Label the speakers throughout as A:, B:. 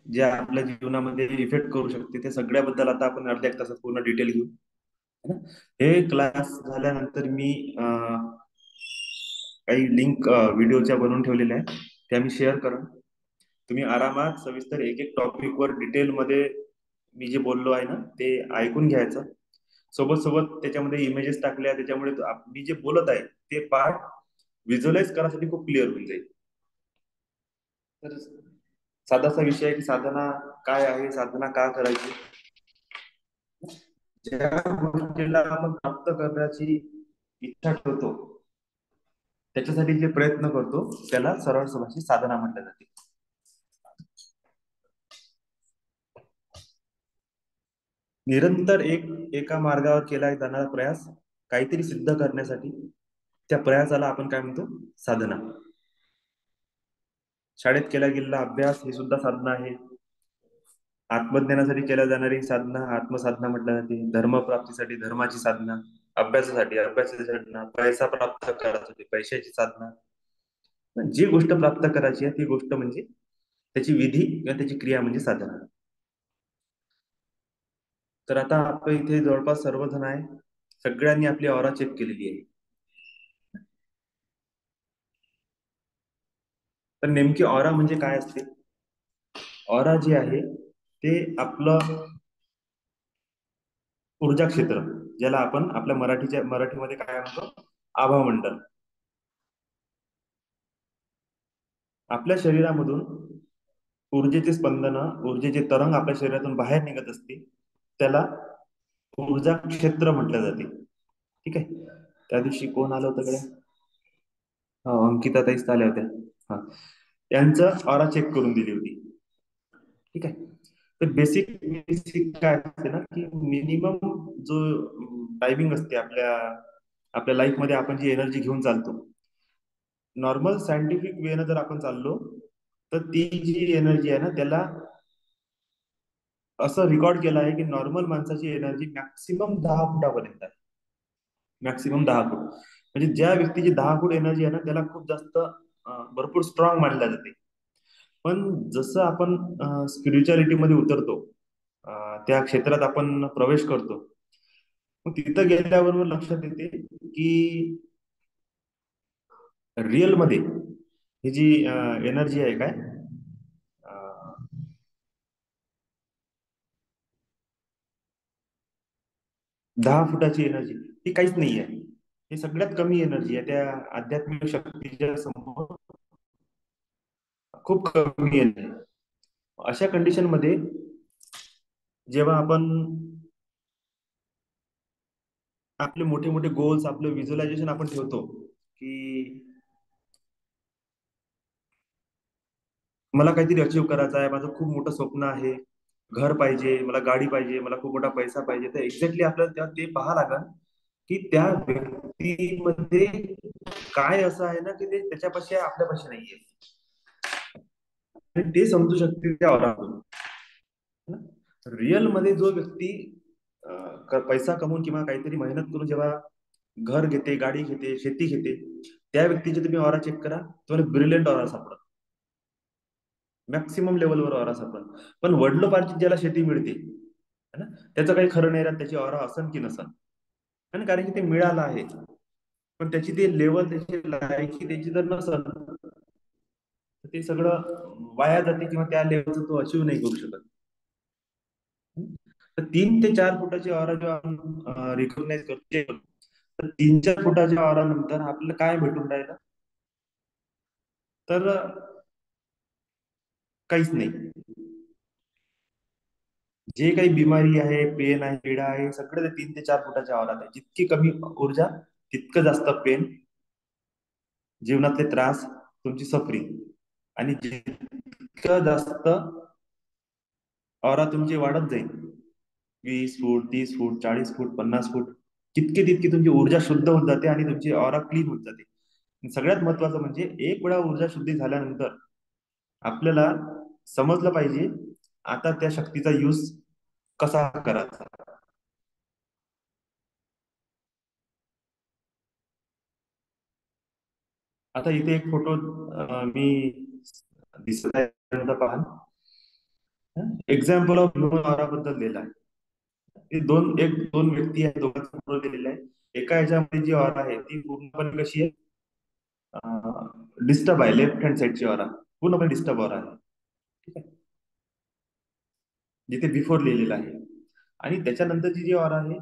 A: जे आपल्या जीवनामध्ये इफेक्ट करू शकते त्या सगळ्याबद्दल आता आपण अर्ध्या एक तासात पूर्ण डिटेल घेऊ, है ना? हे क्लास झाल्यानंतर मी काही लिंक व्हिडिओच्या बनवून ठेवलेल्या आहेत, त्या मी शेअर करेन. तुम्ही आरामात सविस्तर एक एक टॉपिक वर डिटेलमध्ये मी जे बोललो आहे ना ते ऐकून घ्यायचं. सोबत सोबत त्याच्यामध्ये इमेजेस टाकल्या, त्याच्यामुळे मी जे बोलत आहे ते पार्ट व्हिज्युअलाइज करण्यासाठी खूप क्लिअर होऊन जाईल. तर साधासा विषय आहे की साधना काय आहे, साधना का करायची. ज्या गोष्टीला आपण प्राप्त करण्याची इच्छा ठेवतो, त्याच्यासाठी जे प्रयत्न करतो त्याला सरळ भाषेत साधना म्हटल्या जाते. निरंतर एका मार्गावर केला जाणारा प्रयास काहीतरी सिद्ध करण्यासाठी, त्या प्रयासाला आपण काय म्हणतो? साधना. शाळेत केला गेलेला अभ्यास ही सुद्धा साधना आहे. आत्मज्ञानासाठी केल्या जाणारी साधना आत्मसाधना म्हटल्या जाते. धर्मप्राप्तीसाठी धर्माची साधना, अभ्यासासाठी अभ्यासाची साधना, पैसा प्राप्त करण्यासाठी पैशाची साधना. जी गोष्ट प्राप्त करायची आहे ती गोष्ट म्हणजे त्याची विधी किंवा त्याची क्रिया म्हणजे साधना. तर आता आपण इथे जवळपास सर्वजण आहे, सगळ्यांनी आपली ऑरा चेक केलेली आहे. तर नेमकी ऑरा म्हणजे काय असते? ऑरा जे आहे ते आपलं ऊर्जा क्षेत्र, ज्याला आपण आपल्या मराठीमध्ये काय म्हणतो? आभामंडल. आपल्या शरीरामधून ऊर्जेचे स्पंदन, ऊर्जेचे तरंग आपल्या शरीरातून बाहेर निघत असते, त्याला ऊर्जा क्षेत्र म्हटलं जाते. ठीक आहे. त्या दिवशी कोण आलं होतं कडे? अंकिता ताईच आल्या होत्या. हा, त्यांचं ऑरा चेक करून दिली होती. ठीक आहे. तर बेसिक बेसिक काय असते ना की मिनिमम जो टायमिंग असते आपल्या आपल्या लाईफ मध्ये आपण जी एनर्जी घेऊन चालतो, नॉर्मल सायंटिफिक वेनं जर आपण चाललो तर ती जी एनर्जी आहे ना त्याला असं रेकॉर्ड केलं आहे की नॉर्मल माणसाची एनर्जी मॅक्सिमम 10 फुटापर्यंत आहे. मॅक्सिमम 10 फूट म्हणजे ज्या व्यक्तीची 10 फूट एनर्जी आहे ना त्याला खूप जास्त भरपूर स्ट्रॉंग मानल्या जाते. पण जसं आपण स्पिरिच्युअलिटी मध्ये उतरतो, त्या क्षेत्रात आपण प्रवेश करतो, मग तिथं गेल्याबरोबर लक्षात येते की रिअल मध्ये ही जी एनर्जी आहे काय, 10 फुटाची एनर्जी ही काहीच नाही आहे. ही सगळ्यात कमी एनर्जी आहे त्या आध्यात्मिक शक्तीच्या समोर, खूप कमी एनर्जी. अशा कंडिशन मध्ये जेव्हा आपण आपले मोठे मोठे गोल्स, आपलं व्हिज्युअलायझेशन आपण ठेवतो की मला काहीतरी अचीव्ह करायचं आहे, माझं खूप मोठं स्वप्न आहे, घर पाहिजे मला, गाडी पाहिजे मला, खूप मोठा पैसा पाहिजे, तर एक्झॅक्टली आपल्याला ते पाहा लागेल की त्या व्यक्तीमध्ये काय असं आहे ना की ते त्याच्यापाशी आहे, आपल्यापाशी नाहीये. आणि ते समजू शकते त्या औरातून. रिअल मध्ये जो व्यक्ती पैसा कमवून किंवा काहीतरी मेहनत करून जेव्हा घर घेते, गाडी घेते, शेती घेते, त्या व्यक्तीचे तुम्ही ऑरा चेक करा, तुम्हाला ब्रिलियंट ऑरा सापडत, मॅक्सिमम लेवलवर ऑरा सापडत. पण वडिलोपार्जित ज्याला शेती मिळते, है ना, त्याचं काही खरं नाही राहत त्याची ऑरा असन की नसन. आणि कारण की ते मिळालं आहे, पण त्याची ते लेवल, त्याची लायकी त्याची जर नसल तर ते सगळं वाया जाते किंवा त्या लेवलचं तो अचीव नाही करू शकत. तर 3 ते 4 फुटाची ऑरा जेव्हा आपण रिकॉग्नाइज करतो, तर 3-4 फुटाच्या ऑरा नंतर आपल्याला काय भेटून राहिलं? तर काहीच नाही. जे काही बिमारी आहे, पेन आहे, पीडा आहे, सगळं ते 3 ते 4 फुटाच्या आवारात आहे. जितकी कमी ऊर्जा तितकं जास्त पेन, जीवनातले त्रास, तुमची सफरिंग. आणि जितकं जास्त ऑरा तुमची वाढत जाईल, 20 फूट, 30 फूट, 40 फूट, 50 फूट, तितकी तितकी तुमची ऊर्जा शुद्ध होत जाते आणि तुमची ऑरा क्लीन होत जाते. आणि सगळ्यात महत्वाचं म्हणजे एक वेळा ऊर्जा शुद्धी झाल्यानंतर आपल्याला समजलं पाहिजे आता त्या शक्तीचा यूज कसा करायचा. आता इथे एक फोटो मी दिसत आहे, पहा. एक्झाम्पल ऑफ ह्युमन ऑरा बद्दल दिला आहे. ते दोन व्यक्ती आहेत, दोघांचा फोटो दिलेला आहे. एका ह्याच्यामध्ये जी ऑरा आहे ती पूर्णपणे कशी आहे, डिस्टर्ब आहे. लेफ्ट हँड साईडची ऑरा पूर्णपणे डिस्टर्ब ऑरा आहे. ठीक आहे, जिथे बिफोर लिहिलेलं आहे. आणि त्याच्यानंतरची जी ऑरा आहे,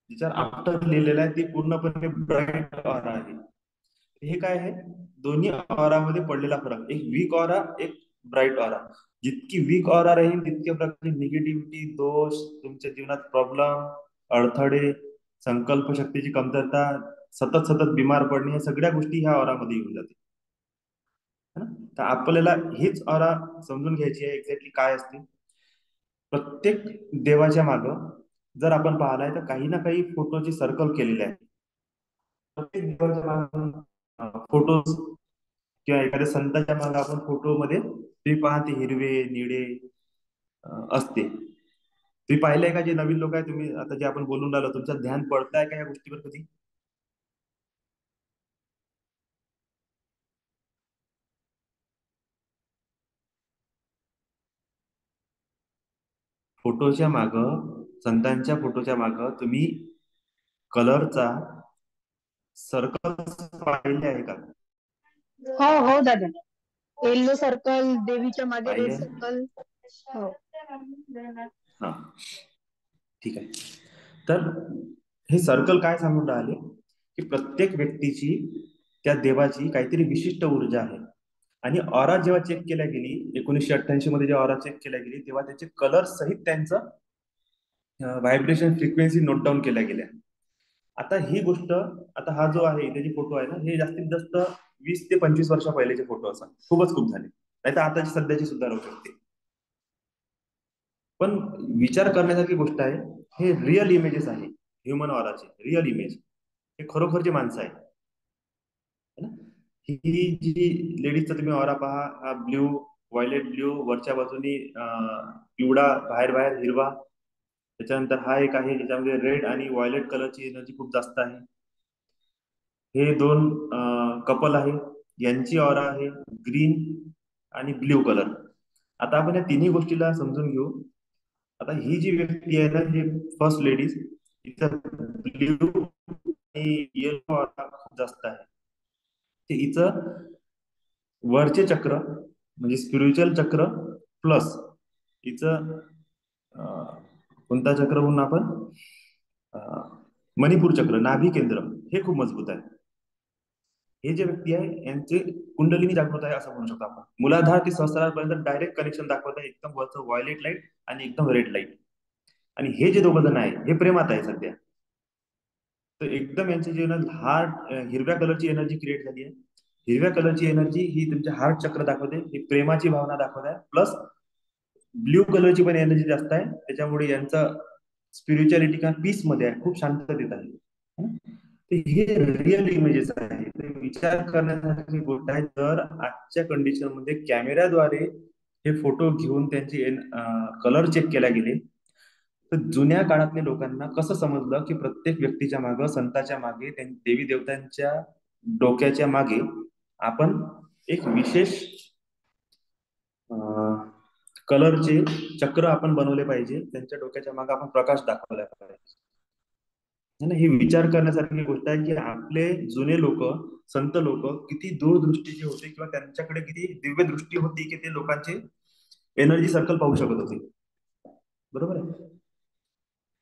A: जिच्यावर आफ्टर लिहिलेलं आहे, ती पूर्णपणे ब्राईट ऑरा आहे. हे काय आहे, दोन्ही ऑरामध्ये पडलेला फरक. एक वीक ऑरा, एक ब्राईट ऑरा. जितकी वीक ऑरा राहील तितक्या प्रकारची निगेटिव्हिटी, दोष, तुमच्या जीवनात प्रॉब्लेम, अडथळे, संकल्प शक्तीची कमतरता, सतत सतत बिमार पडणे, या सगळ्या गोष्टी ह्या ऑरामध्ये येऊन जाते. है ना? तर आपल्याला हीच ऑरा समजून घ्यायची आहे एक्झॅक्टली काय असते. प्रत्येक देवाच्या माग जर आपण पाहिलाय तर काही ना काही फोटोची सर्कल केलेली आहे. प्रत्येक देवाच्या माग फोटोज, किंवा एखाद्या संतांच्या मागे आपण फोटोमध्ये तुम्ही पहा ते हिरवे निळे असते. तुम्ही पाहिलंय का, जे नवीन लोक आहे, तुम्ही आता जे आपण बोलून राहिलो, तुमचं ध्यान पडताय का या गोष्टीवर कधी? फोटोच्या माग, संतांच्या फोटोच्या माग तुम्ही कलरचा सर्कल पाहिले आहे का?
B: हो हो दादा, येल्लो सर्कल, देवीच्या मागे रेड
A: पाहिले आहे?
B: सर्कल. हो.
A: हा, ठीक आहे. तर हे सर्कल काय सांगून राहिले, की प्रत्येक व्यक्तीची, त्या देवाची काहीतरी विशिष्ट ऊर्जा आहे. आणि ऑरा जेव्हा चेक केल्या गेली, 1988 मध्ये जेव्हा ऑरा चेक केल्या गेली, तेव्हा त्याचे कलर सहित त्यांचं व्हायब्रेशन फ्रिक्वेन्सी नोट डाऊन केल्या गेल्या. आता ही गोष्ट, आता हा जो आहे त्याची फोटो आहे ना, हे जास्तीत जास्त 20 ते 25 वर्षा पहिलेचे फोटो असतात. खूप झाले, नाही तर आताची सध्याची सुद्धा राहू शकते. पण विचार करण्यासारखी गोष्ट आहे, हे रिअल इमेजेस आहे. ह्युमन ऑराचे रिअल इमेज, हे खरोखरचे माणसं आहे. है ना? ही जी लेडीजचा तुम्ही ऑरा पहा, हा ब्ल्यू, व्हायलेट ब्ल्यू, वरच्या बाजूनी पिवळा, बाहेर बाहेर हिरवा. त्याच्यानंतर हा एक आहे ज्याच्यामध्ये रेड आणि व्हायलेट कलरची एनर्जी खूप जास्त आहे. हे दोन कपल आहे, यांची ऑरा आहे ग्रीन आणि ब्ल्यू कलर. आता आपण या तिन्ही गोष्टीला समजून घेऊ. आता ही जी व्यक्ती आहे ना, ही फर्स्ट लेडीज, तिचा ब्ल्यू आणि येलो ऑरा खूप जास्त आहे. ते हिचं वरचे चक्र म्हणजे स्पिरिच्युअल चक्र प्लस हिचं कोणता चक्र म्हणून आपण, अं, मणिपूर चक्र, नाभी केंद्र, हे खूप मजबूत आहे. हे जे व्यक्ती आहे यांचे कुंडलिनी जागृत आहे असं म्हणू शकतो आपण. मुलाधार ते सहस्रारपर्यंत डायरेक्ट कनेक्शन दाखवत आहे, एकदम वरचं व्हायलेट लाईट आणि एकदम रेड लाईट. आणि हे जे दोघ जण आहे हे प्रेमात आहे सध्या. तर एकदम यांच्या जीवनात हार्ट, हिरव्या कलरची एनर्जी क्रिएट झाली आहे. हिरव्या कलरची एनर्जी ही तुमच्या हार्ट चक्र दाखवते, ही प्रेमाची भावना दाखवत आहे. प्लस ब्ल्यू कलरची पण एनर्जी जास्त आहे, त्याच्यामुळे यांचा स्पिरिच्युअलिटी का पीस मध्ये आहे, खूप शांततेत आहे. तर हे रिअल इमेजेस आहे. ते विचार करण्यासारखी गोष्ट आहे. जर आजच्या कंडिशन मध्ये कॅमेऱ्याद्वारे हे फोटो घेऊन त्यांचे कलर चेक केल्या गेले, तर जुन्या काळातल्या लोकांना कसं समजलं की प्रत्येक व्यक्तीच्या मागे, संताच्या मागे, देवी देवतांच्या डोक्याच्या मागे आपण एक विशेष कलरचे चक्र आपण बनवले पाहिजे, त्यांच्या डोक्याच्या मागे आपण प्रकाश दाखवला पाहिजे. है ना? ही विचार करण्यासारखी गोष्ट आहे की आपले जुने लोक, संत लोक किती दूरदृष्टीचे होते, किंवा त्यांच्याकडे किती दिव्य दृष्टी होती, की ते लोकांचे एनर्जी सर्कल पाहू शकत होते. बरोबर आहे.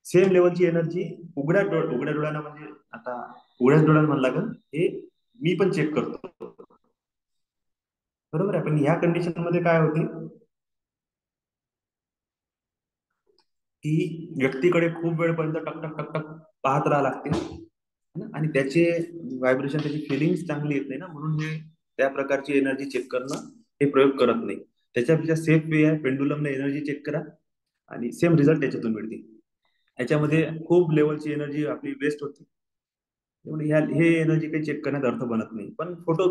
A: सेम लेवलची एनर्जी उघड्या डोळ्यांना, म्हणजे आता उघड्याच डोळ्यात म्हणला का, हे मी पण चेक करतो. बरोबर आहे. पण ह्या कंडिशन मध्ये काय होते, की व्यक्तीकडे खूप वेळपर्यंत टक टक टक टक पाहत राहा लागते ना, आणि त्याचे व्हायब्रेशन, त्याची फिलिंग्स चांगली येत नाही ना, म्हणून हे त्या प्रकारची एनर्जी चेक करणं हे प्रयोग करत नाही. त्याच्यापेक्षा सेफ वे आहे, पेंडुलमने एनर्जी चेक करा आणि सेम रिझल्ट त्याच्यातून मिळते. याच्यामध्ये खूप लेवलची एनर्जी आपली वेस्ट होते. त्यामुळे हे एनर्जी काही चेक करण्यात अर्थ बनत नाही. पण फोटो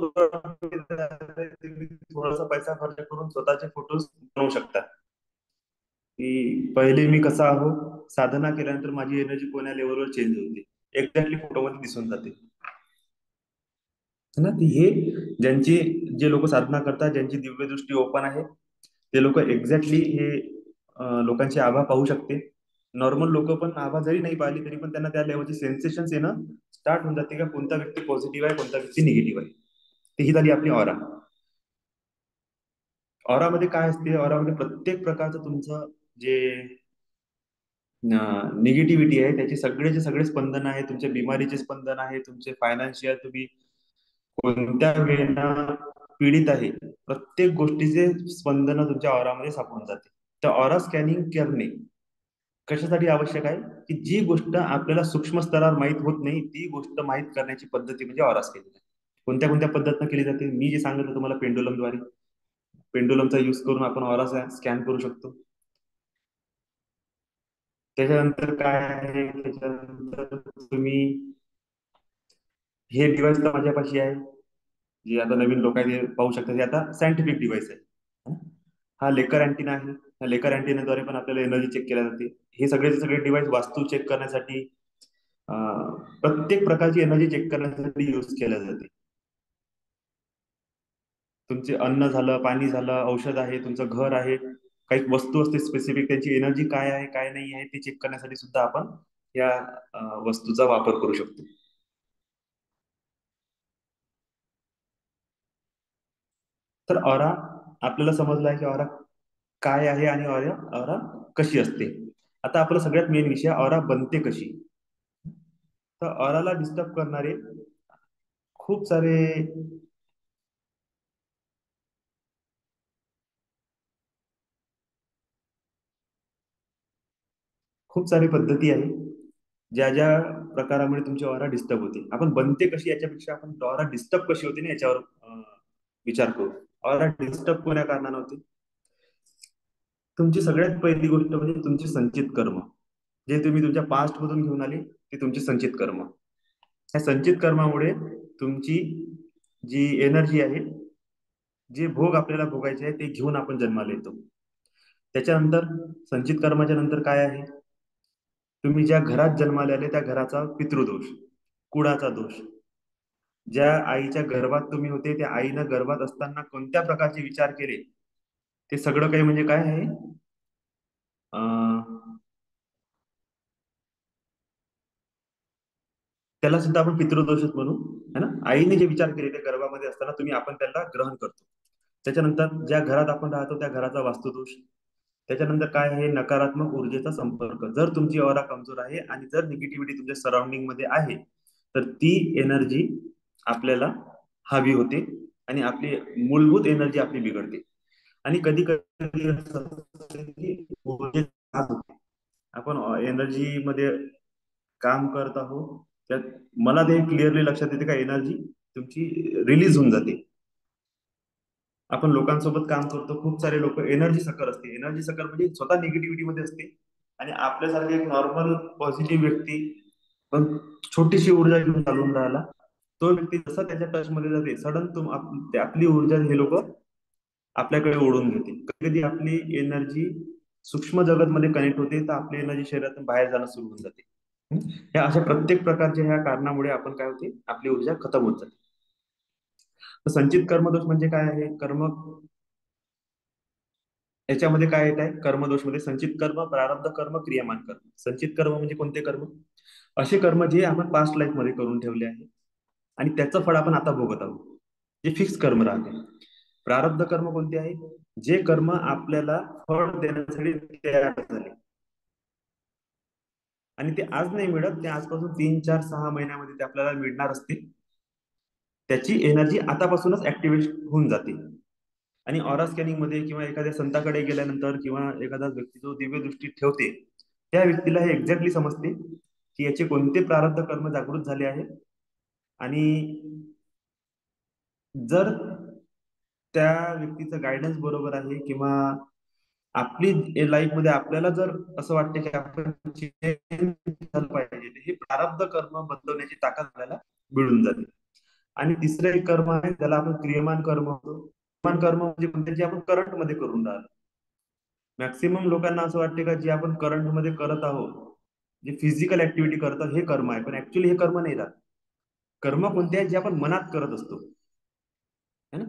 A: थोडासा पैसा खर्च करून स्वतःचे फोटोज बनवू शकता, की पहिले मी कसा आहो, साधना केल्यानंतर माझी एनर्जी कोण्या लेवलवर चेंज होते, एक्झॅक्टली फोटोमध्ये दिसून जाते. है ना? ती हे ज्यांची, जे लोक साधना करतात, ज्यांची दिव्य दृष्टी ओपन आहे, ते लोक एक्झॅक्टली हे लोकांची आभा पाहू शकते. नॉर्मल लोक पण आभा जरी नाही पाहिली तरी पण त्यांना त्या लेवलची सेन्सेशन येणं स्टार्ट होऊन जाते का कोणता व्यक्ती पॉझिटिव्ह आहे कोणता व्यक्ती निगेटिव्ह आहे. ती ही झाली आपली ऑरा. ऑरामध्ये काय असते, ऑरामध्ये प्रत्येक प्रकारचं तुमचं जे निगेटिव्हिटी आहे त्याचे सगळेचे सगळे स्पंदन आहे, तुमच्या बिमारीचे स्पंदन आहे, तुमचे फायनान्शियल तुम्ही कोणत्या वेळेला पीडित आहे, प्रत्येक गोष्टीचे स्पंदन तुमच्या ऑरामध्ये सापडून जाते. तर ऑरा स्कॅनिंग करणे कशासाठी आवश्यक आहे, की जी गोष्ट आपल्याला सूक्ष्म स्तरावर माहीत होत नाही ती गोष्ट माहीत करण्याची पद्धती म्हणजे ऑरा स्कॅनिंग. कोणत्या कोणत्या पद्धतीनं केली जाते मी जे सांगितलं तुम्हाला, पेंडुलमद्वारे. पेंडुलमचा यूज करून आपण ऑरा स्कॅन करू शकतो. त्याच्यानंतर काय आहे, त्याच्यानंतर तुम्ही हे डिव्हाइस तर माझ्यापाशी आहे, जे आता नवीन लोक आहेत हे पाहू शकतात, हे आता सायंटिफिक डिव्हाइस आहे. हा लेकर अँटीना आहे. या लेकर अँटीनाद्वारे पण आपल्याला एनर्जी चेक केल्या जाते. हे सगळे सगळे डिव्हाइस वास्तू चेक करण्यासाठी, प्रत्येक प्रकारची एनर्जी चेक करण्यासाठी यूज केल्या जाते. तुमचे अन्न झालं, पाणी झालं, औषध आहे, तुमचं घर आहे, काही वस्तू असते स्पेसिफिक त्यांची एनर्जी काय आहे काय नाही आहे ते चेक करण्यासाठी सुद्धा आपण या वस्तूचा वापर करू शकतो. तर ऑरा आपल्याला समजला आहे की ऑरा काय आहे आणि ऑरा ऑरा कशी असते. आता आपला सगळ्यात मेन विषय, ऑरा बनते कशी. तर ऑराला डिस्टर्ब करणारे खूप सारे खूप सारी पद्धती आहे ज्या ज्या प्रकारामुळे तुमची ऑरा डिस्टर्ब होते. आपण बनते कशी याच्यापेक्षा आपण ऑरा डिस्टर्ब कशी होते ना याच्यावर विचार करू. ऑरा डिस्टर्ब कोण्या कारणाने होते. तुमची सगळ्यात पहिली गोष्ट म्हणजे तुमचे संचित कर्म, जे तुम्ही तुमच्या पास्ट मधून घेऊन आले ते तुमचे संचित कर्म. या संचित कर्मामुळे तुमची जी एनर्जी आहे, जे भोग आपल्याला भोगायचे आहे ते घेऊन आपण जन्माला येतो. त्याच्यानंतर संचित कर्माच्या नंतर काय आहे, तुम्ही ज्या घरात जन्माला आले त्या घराचा पितृदोष, कुळाचा दोष. ज्या आईच्या गर्भात तुम्ही होते त्या आईनं गर्भात असताना कोणत्या प्रकारचे विचार केले ते सगळं काही म्हणजे काय आहे, अं, त्याला सुद्धा आपण पितृदोषच म्हणू. है ना. आईने जे विचार केले ते गर्भामध्ये असताना तुम्ही आपण त्याला ग्रहण करतो. त्याच्यानंतर ज्या घरात आपण राहतो त्या घराचा वास्तुदोष. त्याच्यानंतर काय आहे, नकारात्मक ऊर्जेचा संपर्क. जर तुमची ऑरा कमजोर आहे आणि जर निगेटिव्हिटी तुमच्या सराउंडिंग मध्ये आहे तर ती एनर्जी आपल्याला हवी होते आणि आपली मूलभूत एनर्जी आपली बिघडते. आणि कधी कधी असं असतं की ऊर्जेचा त्रास होते. आपण एनर्जी मध्ये काम करत आहोत त्यात मला ते क्लिअरली लक्षात येते का एनर्जी तुमची रिलीज होऊन जाते. आपण लोकांसोबत काम करतो, खूप सारे लोक एनर्जी सकर असते. एनर्जी सकर म्हणजे स्वतः निगेटिव्हिटी मध्ये असते आणि आपल्यासारखे एक नॉर्मल पॉझिटिव्ह व्यक्ती पण छोटीशी ऊर्जा घेऊन चालून राहिला, तो व्यक्ती जसा त्याच्या टच मध्ये जाते सडन आपली ऊर्जा हे लोक आपल्याकडे ओढून घेते. कधी कधी आपली एनर्जी सूक्ष्म जगत मध्ये कनेक्ट होते तर आपली एनर्जी शरीरातून बाहेर जाणं सुरू होऊन जाते. ह्या अशा प्रत्येक प्रकारच्या ह्या कारणामुळे आपण काय होते, आपली ऊर्जा खतम होत जाते. तर संचित कर्मदोष म्हणजे काय आहे, कर्म याच्यामध्ये काय येत आहे, कर्मदोष मध्ये संचित कर्म, प्रारब्ध कर्म, क्रियामान कर्म. संचित कर्म म्हणजे कोणते कर्म, असे कर्म जे आपण पास्ट लाईफ मध्ये करून ठेवले आहे आणि त्याचं फळ आपण आता भोगत आहोत, जे फिक्स कर्म राहते. प्रारब्ध कर्म कोणते आहे, जे कर्म आपल्याला फळ देण्यासाठी तयार झाले आणि ते आज नाही मिळत, ते आजपासून 3 4 6 महिन्यामध्ये ते आपल्याला मिळणार असते. त्याची एनर्जी आतापासूनच ऍक्टिव्हेट होऊन जाते. आणि ऑरा स्कॅनिंग मध्ये किंवा एखाद्या संताकडे गेल्यानंतर किंवा एखादा व्यक्ती जो दिव्य दृष्टी ठेवते त्या व्यक्तीला हे एक्झॅक्टली समजते की याचे कोणते प्रारब्ध कर्म जागृत झाले आहे. आणि जर त्या व्यक्तीचं गायडन्स बरोबर आहे किंवा आपली लाईफ मध्ये आपल्याला जर असं वाटतं की आपण change झालं पाहिजे तर हे प्रारब्ध कर्म बदलवण्याची ताकद आपल्याला मिळून जाते. आणि तिसरं एक कर्म आहे त्याला आपण क्रियमान कर्म म्हणतो. क्रियमान कर्म म्हणजे कोणते, जे आपण करंट मध्ये करून राहिलो. मॅक्सिमम लोकांना असं वाटते का जे आपण करंट मध्ये करत आहोत, जे फिजिकल ऍक्टिव्हिटी करतात हे कर्म आहे, पण ऍक्च्युली हे कर्म नाही राहत. कर्म कोणते आहेत, जे आपण मनात करत असतो, है ना.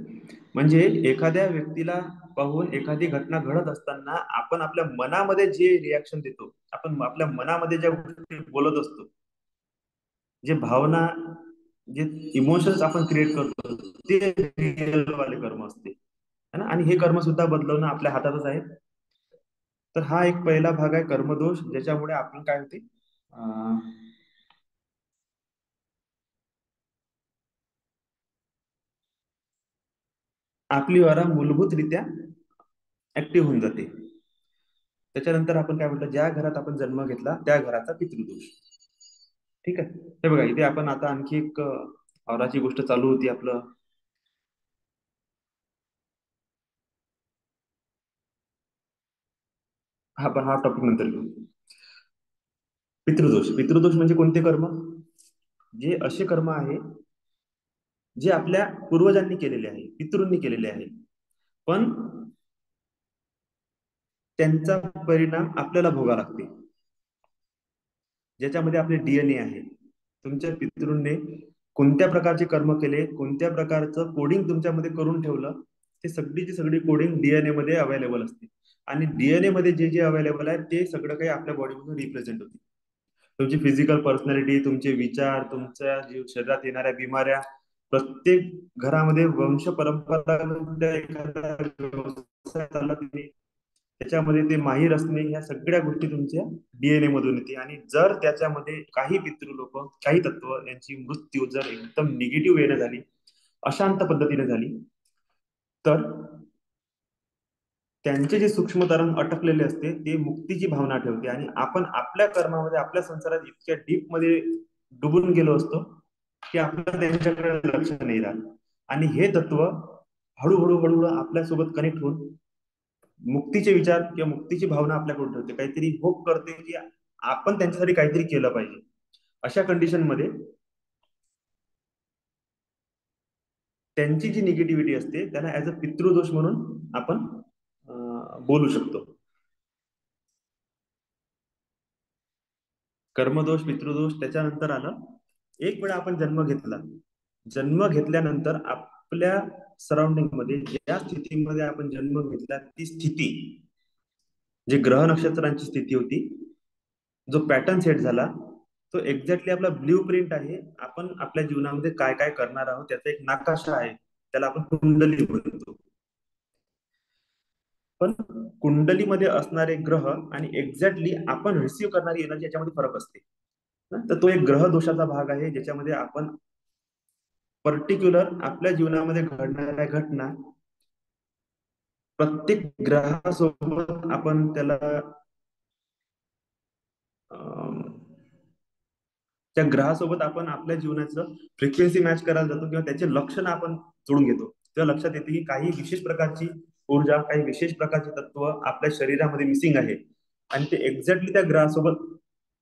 A: म्हणजे एखाद्या व्यक्तीला पाहून एखादी घटना घडत असताना आपण आपल्या मनामध्ये जे रिॲक्शन देतो, आपण आपल्या मनामध्ये ज्या गोष्टी बोलत असतो, जे भावना, जे इमोशन्स आपण क्रिएट करतो, ते रिअल वाले कर्म असते, है ना. आणि हे कर्म सुद्धा बदलवणं आपल्या हातातच आहे. तर हा एक पहिला भाग आहे कर्मदोष, ज्याच्यामुळे आपण काय होते, अं, आपली वारा मूलभूतरित्या ऍक्टिव्ह होऊन जाते. त्याच्यानंतर आपण काय म्हणतो, ज्या घरात आपण जन्म घेतला त्या घराचा पितृदोष. ठीक आहे. हे बघा, इथे आपण आता आणखी एक औराची गोष्ट चालू होती आपलं. हा टॉपिक नंतर घेऊ. पितृदोष. पितृदोष म्हणजे कोणते कर्म? जे असे कर्म आहे जे आपल्या पूर्वजांनी केलेले आहे, पितृंनी केलेले आहे, पण त्यांचा परिणाम आपल्याला भोगावा लागते. ज्याच्यामध्ये आपले डीएनए आहे. तुमच्या पितृंनी कोणत्या प्रकारचे कर्म केले, कोणत्या प्रकारचं कोडिंग तुमच्यामध्ये करून ठेवलं, ते सगळीची सगळी कोडिंग डीएनए मध्ये अवेलेबल असते. आणि डीएनए मध्ये जे जे अवेलेबल आहे ते सगळं काही आपल्या बॉडीमधून रिप्रेझेंट होते. तुमची फिजिकल पर्सनॅलिटी, तुमचे विचार, तुमच्या शरीरात येणाऱ्या बिमाऱ्या, प्रत्येक घरामध्ये वंश परंपरा एखादा व्यवसाय चालला तुम्ही, त्याच्यामध्ये ते माहीर असणे, ह्या सगळ्या गोष्टी तुमच्या डीएनए मधून येते. आणि जर त्याच्यामध्ये काही पितृ लोक, काही तत्व यांची मृत्यू जर एकदम निगेटिव्ह वेने झाली, अशांत पद्धतीने झाली, तर त्यांचे जे सूक्ष्म तरंग अटकलेले असते ते मुक्तीची भावना ठेवते. आणि आपण आपल्या कर्मामध्ये, आपल्या संसारात इतक्या डीप मध्ये डुबून गेलो असतो की आपल्याला त्यांच्याकडे लक्ष नाही राहत. आणि हे तत्व हळूहळू हळूहळू आपल्यासोबत कनेक्ट होऊन मुक्तीचे विचार किंवा मुक्तीची भावना आपल्याकडून ठेवते, काहीतरी होप करते की आपण त्यांच्यासाठी काहीतरी केलं पाहिजे. अशा कंडिशन मध्ये त्यांची जी निगेटिव्हिटी असते त्याला ऍज अ पितृदोष म्हणून आपण बोलू शकतो. कर्मदोष, पितृदोष. त्याच्यानंतर आलं, एक वेळा आपण जन्म घेतला, जन्म घेतल्यानंतर आपल्या सराउंडिंग मध्ये ज्या स्थितीमध्ये आपण जन्म घेतला, ती स्थिती, जे ग्रह नक्षत्रांची स्थिती होती, जो पॅटर्न सेट झाला, तो एक्झॅक्टली आपला ब्ल्यू प्रिंट आहे. आपण आपल्या जीवनामध्ये काय काय करणार आहोत त्याचा एक नकाशा आहे, त्याला आपण कुंडली म्हणतो. पण कुंडलीमध्ये असणारे ग्रह आणि एक्झॅक्टली आपण रिसीव्ह करणारी एनर्जी याच्यामध्ये फरक असते. तर तो एक ग्रह दोषाचा भाग आहे, ज्याच्यामध्ये आपण पर्टिक्युलर आपल्या जीवनामध्ये घडणाऱ्या घटना, प्रत्येक ग्रहासोबत आपण त्याला अं, त्या ग्रहासोबत आपण आपल्या जीवनाचं फ्रिक्वेन्सी मॅच करायला जातो, किंवा त्याचे लक्षण आपण जोडून घेतो. तेव्हा लक्षात येते की काही विशेष प्रकारची ऊर्जा, काही विशेष प्रकारचे तत्व आपल्या शरीरामध्ये मिसिंग आहे, आणि ते एक्झॅक्टली त्या ग्रहासोबत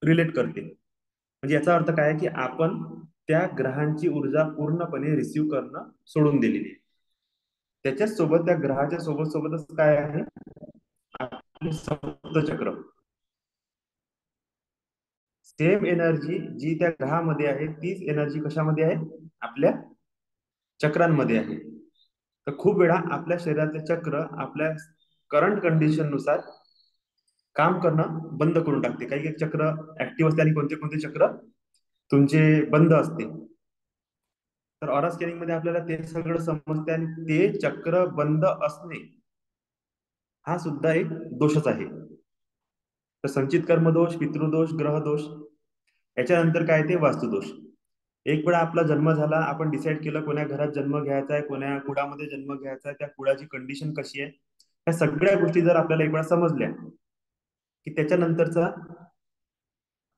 A: रिलेट करते. म्हणजे याचा अर्थ काय आहे की आपण त्या ग्रहांची ऊर्जा पूर्णपणे रिसीव्ह करणं सोडून दिलेली आहे. त्याच्याच सोबत, त्या ग्रहाच्या सोबत सोबतच काय आहे, आपले सप्तचक्र, सेम एनर्जी जी त्या ग्रहामध्ये आहे तीच एनर्जी कशामध्ये आहे, आपल्या चक्रांमध्ये आहे. तर खूप वेळा आपल्या शरीराचे चक्र आपल्या करंट कंडिशन नुसार काम करणं बंद करून टाकते. काही काही चक्र ऍक्टिव्ह असते आणि कोणते कोणते चक्र तुमचे बंद असते. तर ऑरा स्कॅनिंग मध्ये आपल्याला ते सगळं समजते, आणि ते चक्र बंद असणे हा सुद्धा एक दोषच आहे. तर संचित कर्मदोष, पितृदोष, ग्रहदोष. याच्यानंतर काय ते वास्तुदोष. एक वेळा आपला जन्म झाला, आपण डिसाईड केलं कोण्या घरात जन्म घ्यायचा आहे, कोण्या कुळामध्ये जन्म घ्यायचा आहे, त्या कुळाची कंडिशन कशी आहे, ह्या सगळ्या गोष्टी जर आपल्याला एक वेळा समजल्या, की त्याच्यानंतरचा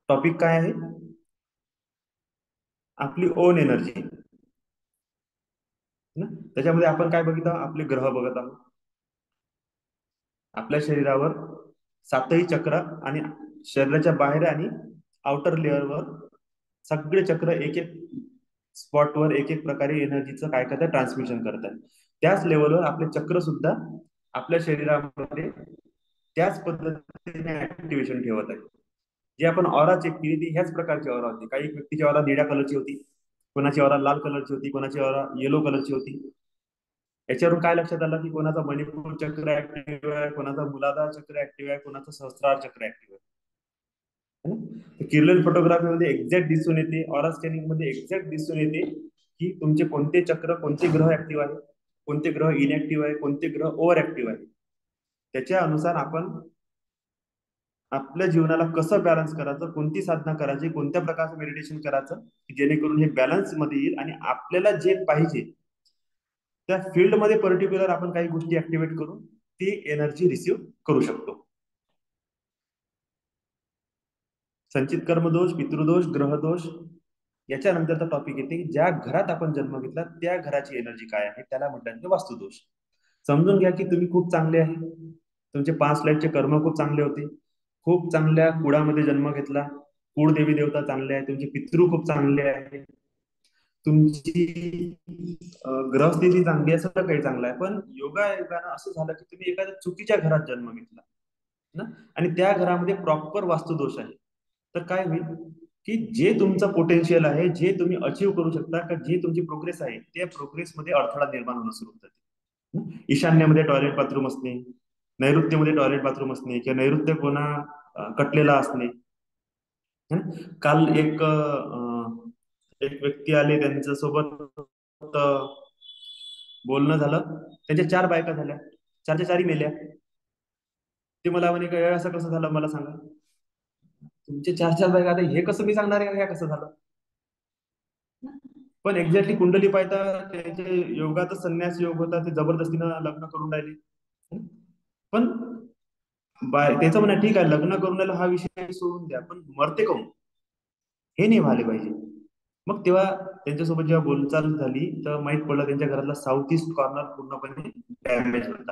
A: टॉपिक काय आहे, आपली ओन एनर्जी ना. त्याच्यामध्ये आपण काय बघित आहोत, आपले ग्रह बघत आहोत. आपल्या शरीरावर सातही चक्र, आणि शरीराच्या बाहेर आणि आउटर लेअरवर सगळे चक्र एक एक स्पॉटवर एक एक प्रकारे एनर्जीचं काय करतात, ट्रान्समिशन करतात. त्याच लेवलवर आपले चक्र सुद्धा आपल्या शरीरामध्ये त्याच पद्धतीने ऍक्टिव्हेशन ठेवत आहे. जे आपण ऑरा चेक केली ती ह्याच प्रकारची ऑरा होती. काही व्यक्तीची ऑरा निळ्या कलरची होती, कोणाची ऑरा लाल कलरची होती, कोणाची ऑरा येलो कलरची होती. याच्यावरून काय लक्षात आलं की कोणाचा मणिपूर चक्र ऍक्टिव्ह आहे, कोणाचा मूलाधार चक्र ऍक्टिव्ह आहे, कोणाचं सहस्त्रार चक्र ऍक्टिव्ह आहे, है ना? किर्लन फोटोग्राफीमध्ये एक्झॅक्ट दिसून येते, ऑरा स्कॅनिंग मध्ये एक्झॅक्ट दिसून येते की तुमचे कोणते चक्र, कोणते ग्रह ऍक्टिव्ह आहे, कोणते ग्रह इनऍक्टिव्ह आहे, कोणते ग्रह ओव्हर ऍक्टिव्ह आहे. त्याच्या अनुसार आपण आपल्या जीवनाला कसं बॅलन्स करायचं, कोणती साधना करायची, कोणत्या प्रकारचं मेडिटेशन करायचं, की जेणेकरून हे बॅलन्स मध्ये येईल आणि आपल्याला जे पाहिजे त्या फील्डमध्ये पर्टिक्युलर आपण काही गोष्टी ऍक्टिव्हेट करून ती एनर्जी रिसिव्ह करू शकतो. संचित कर्मदोष, पितृदोष, ग्रहदोष, याच्यानंतरचा टॉपिक येते की ज्या घरात आपण जन्म घेतला त्या घराची एनर्जी काय आहे, त्याला म्हणतात वास्तुदोष. समजून घ्या की तुम्ही खूप चांगले आहे, तुमचे पास्ट लाईफचे कर्म खूप चांगले होते, खूप चांगल्या कुळामध्ये जन्म घेतला, कुळ देवी देवता चांगले आहे, तुमचे पितृ खूप चांगले आहे, तुमची ग्रहस्थिती चांगली आहे, सगळं काही चांगलं आहे. पण योगायोगानं असं झालं की तुम्ही एखाद्या चुकीच्या घरात जन्म घेतला ना, आणि त्या घरामध्ये प्रॉपर वास्तुदोष आहे. तर काय होईल की जे तुमचं पोटेन्शियल आहे, जे तुम्ही अचीव्ह करू शकता, का जे तुमची प्रोग्रेस आहे, त्या प्रोग्रेसमध्ये अडथळा निर्माण होणं सुरू होतं. ईशान्येमध्ये टॉयलेट बाथरूम असणे, नैऋत्येमध्ये टॉयलेट बाथरूम असणे, किंवा नैऋत्य कोणा कटलेला असणे, है ना? काल एक व्यक्ती आले, त्यांच्या सोबत बोलणं झालं, त्यांच्या 4 बायका झाल्या, चारच्या चारही मेल्या. ते मला म्हणे काय असं कसं झालं मला सांगा. तुमचे 4 बायका, आता हे कसं मी सांगणार आहे, कसं झालं. पण एक्झॅक्टली कुंडली पाहता त्याचे योगाचा संन्यास योग होता, ते जबरदस्तीनं लग्न करून राहिले. पण त्याचं म्हणा ठीक आहे, लग्न करून राहिलं हा विषय सोडून द्या, पण मरते कोण हे नाही व्हायला पाहिजे. मग तेव्हा त्यांच्यासोबत जेव्हा बोलचाल झाली तर माहित पडलं त्यांच्या घरातला साऊथ ईस्ट कॉर्नर पूर्णपणे डॅमेज होता.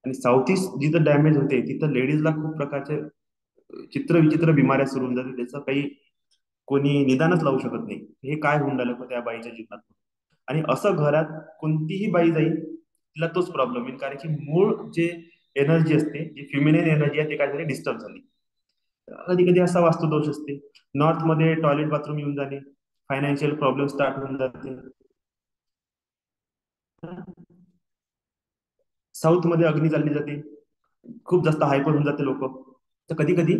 A: आणि साऊथ ईस्ट जिथं डॅमेज होते तिथं लेडीजला खूप प्रकारचे चित्र विचित्र बिमाऱ्या सुरू होऊन जाते, त्याचं काही कोणी निदानच लावू शकत नाही हे काय होऊन राहिलं त्या बाईच्या जीवनात. आणि असं घरात कोणतीही बाई जाईल तिला तोच प्रॉब्लेम येईल, कारण की मूळ जे एनर्जी असते, जी फिमेनिन एनर्जी आहे, ते काहीतरी डिस्टर्ब झाली. कधी कधी असा वास्तुदोष असते. नॉर्थ मध्ये टॉयलेट बाथरूम येऊन जाणे, फायनान्शियल प्रॉब्लेम स्टार्ट होऊन जाते. साऊथ मध्ये अग्नी चालली जाते, खूप जास्त हायपर होऊन जाते लोक. तर कधी कधी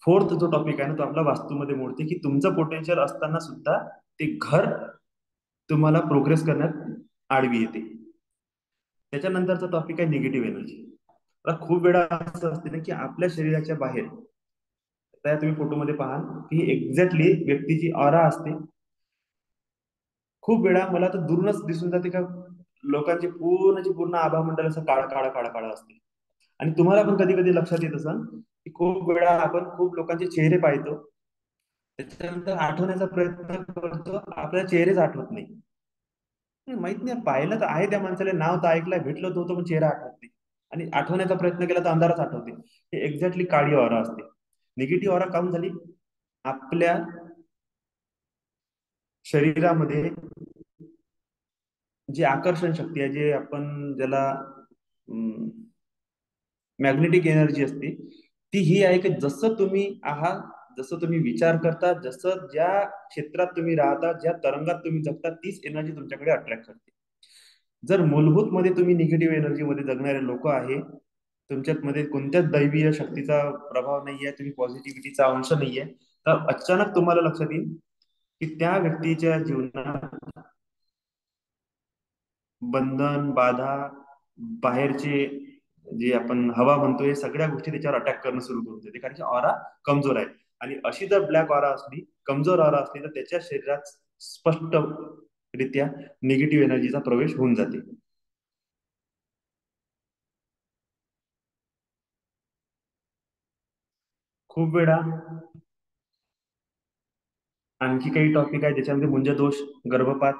A: फोर्थ जो टॉपिक आहे ना, तो आपला वास्तूमध्ये मोडते, की तुमचं पोटेन्शियल असताना सुद्धा ते घर तुम्हाला प्रोग्रेस करण्यात आडवी येते. त्याच्यानंतरचा टॉपिक आहे निगेटिव्ह एनर्जी. आता खूप वेळा असं असते ना की आपल्या शरीराच्या बाहेर, त्या तुम्ही फोटोमध्ये पाहाल की एक्झॅक्टली व्यक्तीची ऑरा असते. खूप वेळा मला तर दुरूनच दिसून जाते का लोकांचे पूर्णचे पूर्ण आभामंडल असं काळा काळा काळा काळा असते. आणि तुम्हाला पण कधी कधी लक्षात येत असं की खूप वेळा आपण खूप लोकांचे चेहरे पाहतो, त्याच्यानंतर आठवण्याचा प्रयत्न करतो, आपल्याला चेहरेच आठवत नाही. माहित नाही, पाहिलं तर आहे त्या माणसाला, नाव तर ऐकलंय, भेटलं होतं, पण चेहरा आठवत नाही. आणि आठवण्याचा प्रयत्न केला तर अंधारच आठवते. हे एक्झॅक्टली काळी ऑरा असते. निगेटिव्ह ऑरा काऊन झाली, आपल्या शरीरामध्ये जी आकर्षण शक्ती आहे, जे आपण ज्याला मॅग्नेटिक एनर्जी असते, ती ही आहे की जसं तुम्ही आहात, जसं तुम्ही विचार करता, जसं ज्या क्षेत्रात तुम्ही राहता, ज्या तरंगात तुम्ही जगता, तीच एनर्जी तुमच्याकडे अट्रॅक्ट करते. जर मूलभूत मध्ये तुम्ही निगेटिव्ह एनर्जी मध्ये जगणारे लोक आहे, तुमच्यात मध्ये कोणत्याच दैवीय शक्तीचा प्रभाव नाहीये, तुम्ही पॉझिटिव्हिटीचा अंश नाहीये, तर अचानक तुम्हाला लक्षात येईल की त्या व्यक्तीच्या जीवनात बंधन, बाधा, बाहेरचे जे आपण हवा म्हणतो, हे सगळ्या गोष्टी त्याच्यावर अटॅक करणं सुरू करून देते, कारण की ऑरा कमजोर आहे. आणि अशी जर ब्लॅक ऑरा असली, कमजोर ऑरा असली, तर त्याच्या शरीरात स्पष्टरित्या निगेटिव्ह एनर्जीचा प्रवेश होऊन जाते. खूप वेळा आणखी काही टॉपिक आहे ज्याच्यामध्ये मुंजदोष, गर्भपात,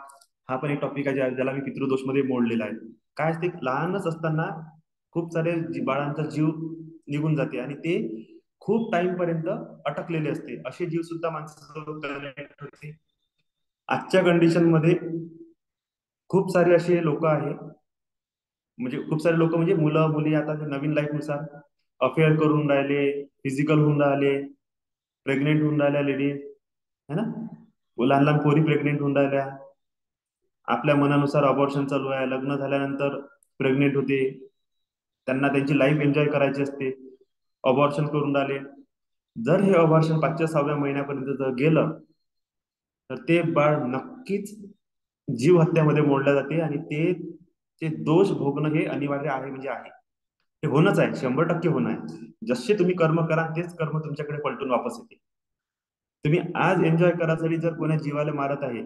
A: हा पण एक टॉपिक आहे ज्याला मी पितृदोष मध्ये मोडलेला आहे. काय असते, लहानच असताना खूप सारे बाळांचा जीव निघून जाते आणि ते खूप टाइम पर्यंत अटकलेले असते, असे जीव सुद्धा माणसासोबत connect होते. आजच्या कंडिशन मध्ये खूप सारे असे लोक आहे, म्हणजे खूप सारे लोक म्हणजे मुलं मुली आता ते नवीन लाईफ नुसार अफेअर करून राहिले, फिजिकल होऊन राहिले, प्रेग्नेंट होऊन राहिल्या लेडीज, है ना, लहान लहान पोरी प्रेग्नेंट होऊन राहिल्या. आपल्या मनानुसार अबॉर्शन चालू आहे, लग्न झाल्यानंतर प्रेग्नेंट होते, त्यांना त्यांची लाईफ एन्जॉय करायची असते, अबॉर्शन करून राहिले. जर हे अबॉर्शन 5व्या 6व्या महिन्यापर्यंत जर गेलं, तर ते बाळ नक्कीच जीव हत्यामध्ये मोडल्या जाते, आणि ते ते दोष भोगणं हे अनिवार्य आहे, म्हणजे आहे. हे होणंच आहे, 100% होणं आहे. जसे तुम्ही कर्म करा तेच कर्म तुमच्याकडे पलटून वापस येते. तुम्ही आज एन्जॉय करासाठी जर कोणा जीवाला मारत आहे,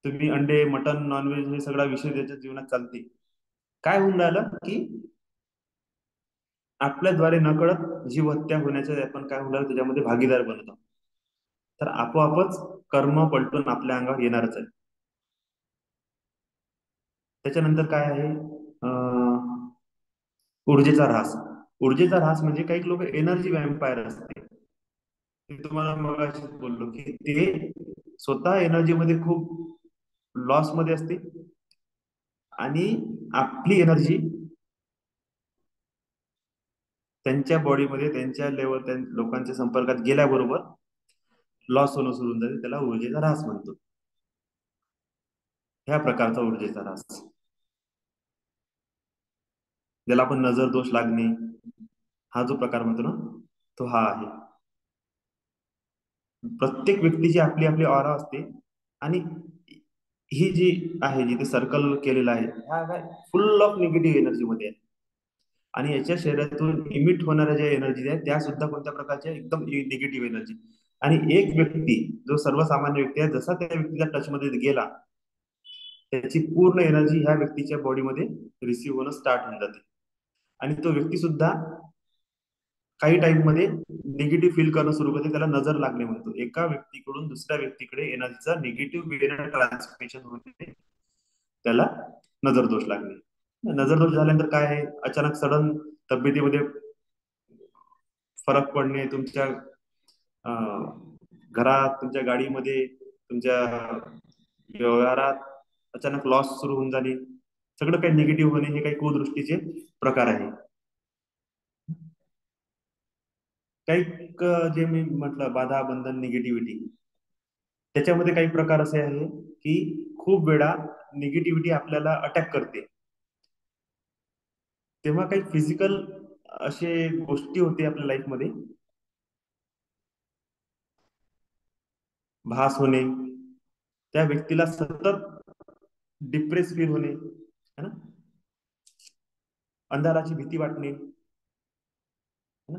A: तुम्ही अंडे मटन नॉनव्हेज हे सगळा विषय त्याच्या जीवनात चालते, काय होऊन राहिलं की आपल्याद्वारे नकळत जीव हत्या होण्याच्या आपण काय होणार त्याच्यामध्ये भागीदार बनत आहोत. तर आपोआपच कर्म पलटून आपल्या अंगावर येणारच आहे. त्याच्यानंतर काय आहे, ऊर्जेचा ऱ्हास. ऊर्जेचा ऱ्हास म्हणजे काही लोक एनर्जी वॅम्पायर असते. मी तुम्हाला मग बोललो की ते स्वतः एनर्जी मध्ये खूप लॉस मध्ये असते, आणि आपली एनर्जी त्यांच्या बॉडीमध्ये त्यांच्या लेवल लोकांच्या संपर्कात गेल्याबरोबर लॉस होणं सुरू होऊन जाते. त्याला ऊर्जेचा ऱ्हास म्हणतो. ह्या प्रकारचा ऊर्जेचा ऱ्हास, ज्याला आपण नजर दोष लागणे, हा जो प्रकार म्हणतो ना, तो हा आहे. प्रत्येक व्यक्तीची आपली आपली ऑरा असते, आणि ही जी आहे जिथे सर्कल केलेला आहे, हा काय फुल ऑफ निगेटिव्ह एनर्जी मध्ये आहे. आणि याच्या शरीरातून इमिट होणाऱ्या ज्या एनर्जी आहेत त्या सुद्धा कोणत्या प्रकारच्या एकदम निगेटिव्ह एनर्जी. आणि एक व्यक्ती जो सर्वसामान्य व्यक्ती आहे, जसा त्या व्यक्तीच्या टच मध्ये गेला, त्याची पूर्ण एनर्जी ह्या व्यक्तीच्या बॉडीमध्ये रिसीव्ह होणं स्टार्ट होऊन जाते. आणि तो व्यक्ती सुद्धा काही टाइम मध्ये निगेटिव्ह फील करणं सुरू करते. त्याला नजर लागणे म्हणतो. एका व्यक्तीकडून दुसऱ्या व्यक्तीकडे एनर्जीचा निगेटिव्ह वेनं ट्रान्समिशन होते, त्याला नजर दोष लागणे. नजर दोष झाल्यानंतर काय आहे, अचानक सडन तब्येतीमध्ये फरक पडणे, तुमच्या अं, घरात, तुमच्या गाडीमध्ये, तुमच्या व्यवहारात अचानक लॉस सुरू होऊन जाणे, सगळं काही निगेटिव्ह होणे, हे काही कुदृष्टीचे प्रकार आहे. काही जे मी म्हटलं बाधा बंधन निगेटिव्हिटी, त्याच्यामध्ये काही प्रकार असे आहे की खूप वेळा निगेटिव्हिटी आपल्याला अटॅक करते, तेव्हा काही फिजिकल असे गोष्टी होते आपल्या लाईफमध्ये. भास होणे, त्या व्यक्तीला सतत डिप्रेस फील होणे, है ना, अंधाराची भीती वाटणे, है ना.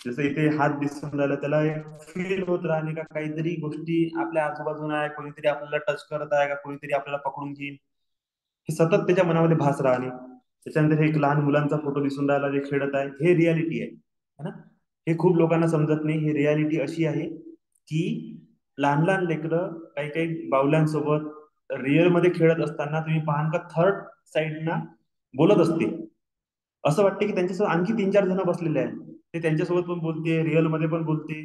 A: जसं इथे हात दिसून राहिला, त्याला एक फील होत राहणे का काहीतरी गोष्टी आपल्या आजूबाजूला आहे, कोणीतरी आपल्याला टच करत आहे, का कोणीतरी आपल्याला पकडून घेईल, हे सतत त्याच्या मनामध्ये भास राहणे. त्याच्यानंतर हे एक लहान मुलांचा फोटो दिसून राहिला जे खेळत आहे, हे रियालिटी आहे, है ना. हे खूप लोकांना समजत नाही. ही रियालिटी अशी आहे की लहान लहान लेकरं काही काही बावल्यांसोबत रिअल मध्ये खेळत असताना तुम्ही पाहाल का थर्ड साइडना बोलत असते. असं वाटते की त्यांच्यासोबत आणखी 3-4 जण बसलेले आहेत, ते त्यांच्यासोबत पण बोलते, रिअल मध्ये पण बोलते.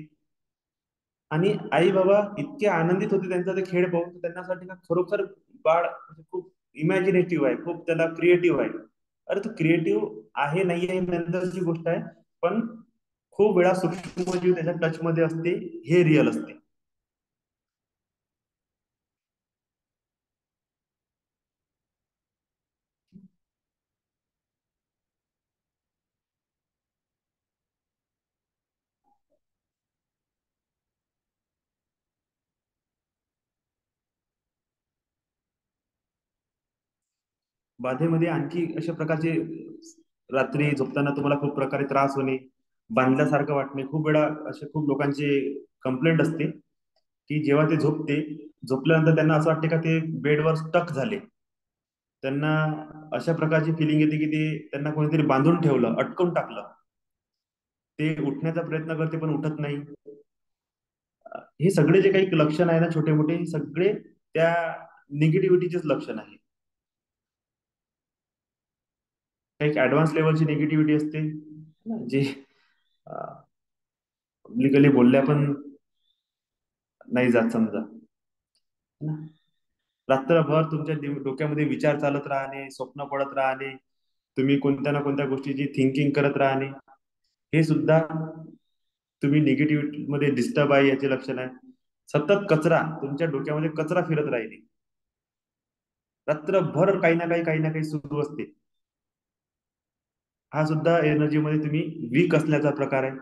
A: आणि आई बाबा इतके आनंदित होते त्यांचा ते खेळ पाहून, तर त्यांना असं वाटते का खरोखर बाळ म्हणजे खूप इमॅजिनेटिव्ह आहे, खूप त्याला क्रिएटिव्ह आहे. अरे तो क्रिएटिव्ह आहे नाही आहे नंतरची गोष्ट आहे, पण खूप वेळा सूक्ष्मजीव त्याच्या टच मध्ये असते, हे रिअल असते. बाधेमध्ये आणखी अशा प्रकारचे, रात्री झोपताना तुम्हाला खूप प्रकारे त्रास होणे, बांधल्यासारखं वाटणे, खूप वेळा असे खूप लोकांचे कंप्लेंट असते की जेव्हा ते झोपल्यानंतर त्यांना असं वाटते का ते बेडवर स्टक झाले. त्यांना अशा प्रकारची फिलिंग येते की ते त्यांना कोणीतरी बांधून ठेवलं, अटकवून टाकलं. ते उठण्याचा प्रयत्न करते पण उठत नाही. हे सगळे जे काही लक्षण आहे ना, छोटे मोठे, हे सगळे त्या निगेटिव्हिटीचेच लक्षण आहे. काही ऍडव्हान्स लेवलची निगेटिव्हिटी असते ना, जे पब्लिकली बोलल्या पण नाही जात समजा, है ना. रात्रभर तुमच्या डोक्यामध्ये विचार चालत राहणे, स्वप्न पडत राहणे, तुम्ही कोणत्या ना कोणत्या गोष्टीची थिंकिंग करत राहणे, हे सुद्धा तुम्ही निगेटिव्ह मध्ये डिस्टर्ब आहे याचे लक्षण आहे. सतत कचरा, तुमच्या डोक्यामध्ये कचरा फिरत राहिली, रात्रभर काही ना काही सुरू असते, हा सुद्धा एनर्जी मध्ये तुम्ही वीक असल्याचा प्रकार आहे.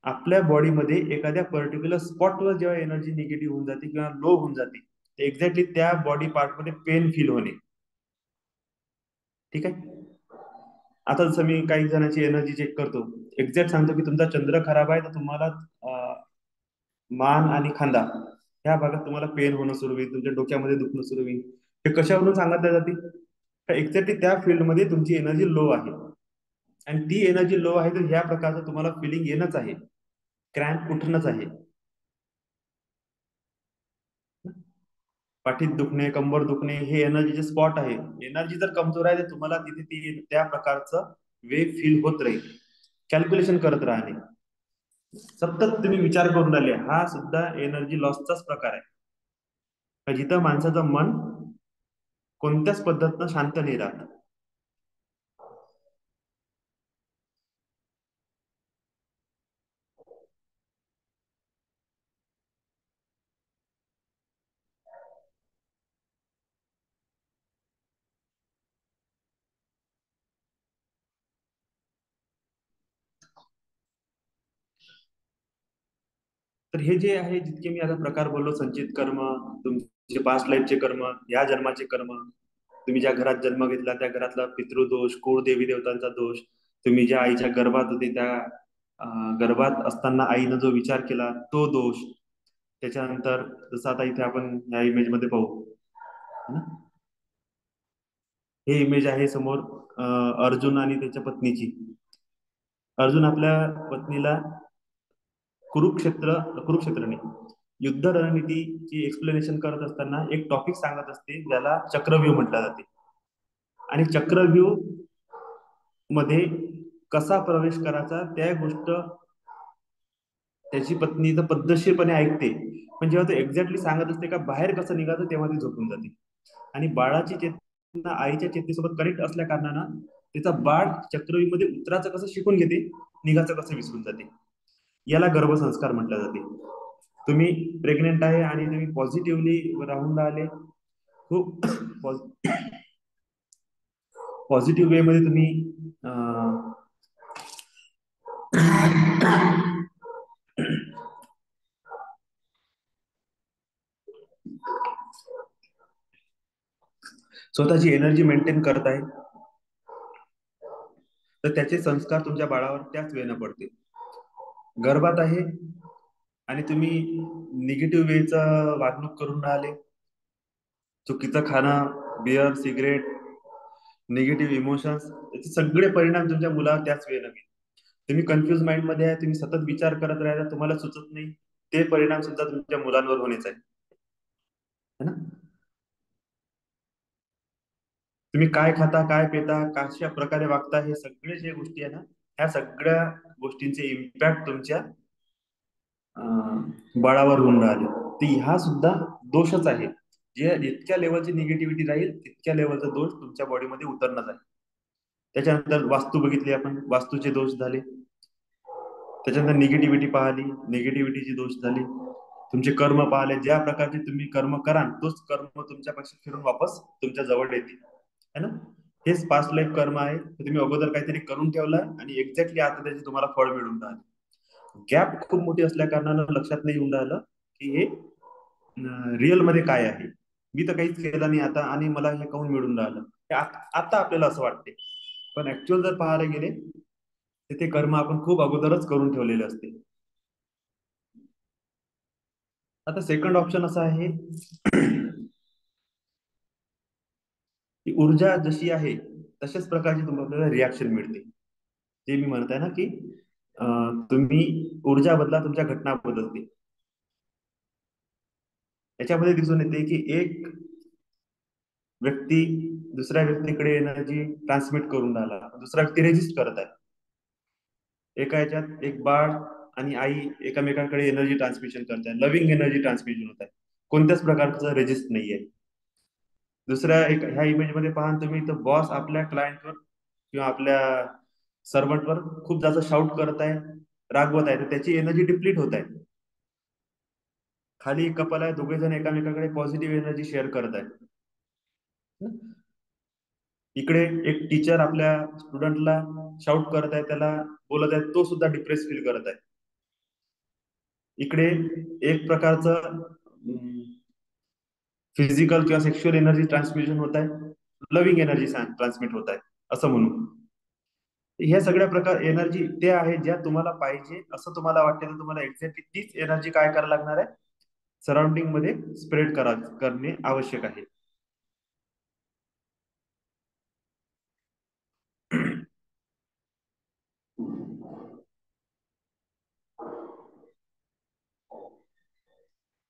A: आपल्या बॉडीमध्ये एखाद्या पर्टिक्युलर स्पॉटवर जेव्हा एनर्जी निगेटिव्ह होऊन जाते किंवा लो होऊन जाते, एक्झॅक्टली त्या बॉडी पार्टमध्ये पेन फील होणे. ठीक आहे. आता जसं मी काही जणांची एनर्जी चेक करतो, एक्झॅक्ट सांगतो की तुमचा चंद्र खराब आहे तर तुम्हाला मान आणि खांदा ह्या भागात तुम्हाला पेन होणं सुरू होईल, तुमच्या डोक्यामध्ये दुखणं सुरू होईल. हे कशावरून सांगितलं जाते? एक्झॅक्टली त्या फील्डमध्ये तुमची एनर्जी लो आहे, आणि ती एनर्जी लो आहे तर ह्या प्रकारचं तुम्हाला फिलिंग येणंच आहे, क्रॅम्प उठणंच आहे. पाठीत दुखणे, कंबर दुखणे हे एनर्जीचे स्पॉट आहे. एनर्जी जर कमजोर आहे तर तुम्हाला तिथे ती त्या प्रकारचं वे फील होत राहील. कॅल्क्युलेशन करत राहणे, सतत तुम्ही विचार करून राहिले, हा सुद्धा एनर्जी लॉसचाच प्रकार आहे. जिथं माणसाचं मन कोणत्याच पद्धतीनं शांत नाही राहत. तर हे जे आहे, जितके मी आता प्रकार बोललो, संचित कर्म, तुमचे पास्ट लाईफचे कर्म, या जन्माचे कर्म, तुम्ही ज्या घरात जन्म घेतला त्या घरातला पितृदोष, कुळ देवी देवतांचा दोष, तुम्ही ज्या आईच्या गर्भात होते त्या गर्भात असताना आईनं जो विचार केला तो दोष, त्याच्यानंतर जसं आता इथे आपण या इमेज मध्ये पाहू, है ना? हे इमेज आहे समोर अर्जुन आणि त्याच्या पत्नीची. अर्जुन आपल्या पत्नीला कुरुक्षेत्र नाही, युद्ध रणनीतीची एक्सप्लेनेशन करत असताना एक टॉपिक सांगत असते ज्याला चक्रव्यूह म्हटलं जाते. आणि चक्रव्यूह मध्ये कसा प्रवेश करायचा त्या गोष्ट त्याची पत्नी तर पद्धतशीरपणे ऐकते, पण जेव्हा तो एक्झॅक्टली सांगत असते का बाहेर कसं निघायचं तेव्हा ती झोपून जाते. आणि बाळाची चेतना आईच्या चेतनेसोबत कनेक्ट असल्या कारणानं तिचा बाळ चक्रव्यूह मध्ये उतराचं कसं शिकून घेते, निघाचं कसं विसरून जाते. याला गर्भसंस्कार म्हटलं जाते. तुम्ही प्रेग्नेंट आहे आणि तुम्ही पॉझिटिव्हली राहून राहिले, खूप पॉझिटिव्ह वे मध्ये तुम्ही अं, स्वतःची एनर्जी मेंटेन करत आहे, तर त्याचे संस्कार तुमच्या बाळावर त्याच वेळेनं पडते. गर्भात आहे आणि तुम्ही निगेटिव्ह वेचा वागणूक करून राहिले, चुकीचं खाणं, बिअर, सिगरेट, निगेटिव्ह इमोशन्स, याचे सगळे परिणाम तुमच्या मुलावर त्याच वेळेला होईल. तुम्ही कन्फ्युज माइंड मध्ये आहे, तुम्ही सतत विचार करत राहिला, तुम्हाला सुचत नाही, ते परिणाम सुद्धा तुमच्या मुलांवर होण्याच आहे, है ना? तुम्ही काय खाता, काय पिता, कशा प्रकारे वागता, हे सगळे जे गोष्टी आहे ना, ह्या सगळ्या गोष्टींचे इम्पॅक्ट तुमच्या बाळावर होऊन राहिले. तर ह्या सुद्धा दोषच आहे. जे जितक्या लेवलची निगेटिव्हिटी राहील तितक्या लेवलचा दोष तुमच्या बॉडीमध्ये उतरणार आहे. त्याच्यानंतर वास्तू बघितली आपण, वास्तूचे दोष झाले. त्याच्यानंतर निगेटिव्हिटी पाहिली, निगेटिव्हिटीचे दोष झाले. तुमचे कर्म पाहिले, ज्या प्रकारचे तुम्ही कर्म कराल तोच कर्म तुमच्यापाशी फिरून वापस तुमच्या जवळ येतील, है ना? हेच पास्ट लाईफ कर्म आहे. तर तुम्ही अगोदर काहीतरी करून ठेवलाय आणि एक्झॅक्टली आता त्याचे तुम्हाला फळ मिळून राहिले. गॅप खूप मोठी असल्या कारणानं लक्षात नाही येऊन राहिलं की हे रिअल मध्ये काय आहे. मी तर काहीच केलं नाही आता आणि मला हे काऊन मिळून राहिलं, हे आता आपल्याला असं वाटते. पण ऍक्च्युअल जर पाहायला गेले तर ते कर्म आपण खूप अगोदरच करून ठेवलेले असते. आता सेकंड ऑप्शन असा आहे की ऊर्जा जशी आहे तशाच प्रकारची तुम्हाला रिॲक्शन मिळते. जे मी म्हणत आहे ना की तुम्ही ऊर्जा बदला, तुमच्या घटना बदलते. याच्यामध्ये दिसून येते की एक व्यक्ती दुसऱ्या व्यक्तीकडे एनर्जी ट्रान्समिट करून राहिला, दुसरा व्यक्ती रेजिस्ट करत आहे. एका याच्यात एक बाळ आणि आई एकमेकांकडे एनर्जी ट्रान्समिशन करत आहे, लव्हिंग एनर्जी ट्रान्समिशन होत आहे, कोणत्याच प्रकारचं रेजिस्ट नाहीये. दुसऱ्या एक ह्या इमेज मध्ये पाहा तुम्ही, तर बॉस आपल्या क्लायंटवर किंवा आपल्या सर्वंटवर खूप जास्त शाउट करत आहे, रागवत आहे, तर त्याची एनर्जी डिप्लीट होत आहे. खाली एक कपल आहे, दोघे जण एकामेकाकडे पॉझिटिव्ह एनर्जी शेअर करत आहेत. इकडे एक टीचर आपल्या स्टुडंटला शाउट करत आहे, त्याला बोलत आहे, तो सुद्धा डिप्रेस फील करत आहे. इकडे एक प्रकारचं फिजिकल किंवा सेक्शुअल एनर्जी ट्रान्समिशन होत आहे, लव्हिंग एनर्जी ट्रान्समिट होत आहे, असं म्हणू. ह्या सगळ्या प्रकार एनर्जी ते आहे ज्या तुम्हाला पाहिजे असं तुम्हाला वाटते, तर तुम्हाला एक्झॅक्टली तीच एनर्जी काय करायला लागणार आहे, सराउंडिंग मध्ये स्प्रेड करणे आवश्यक आहे.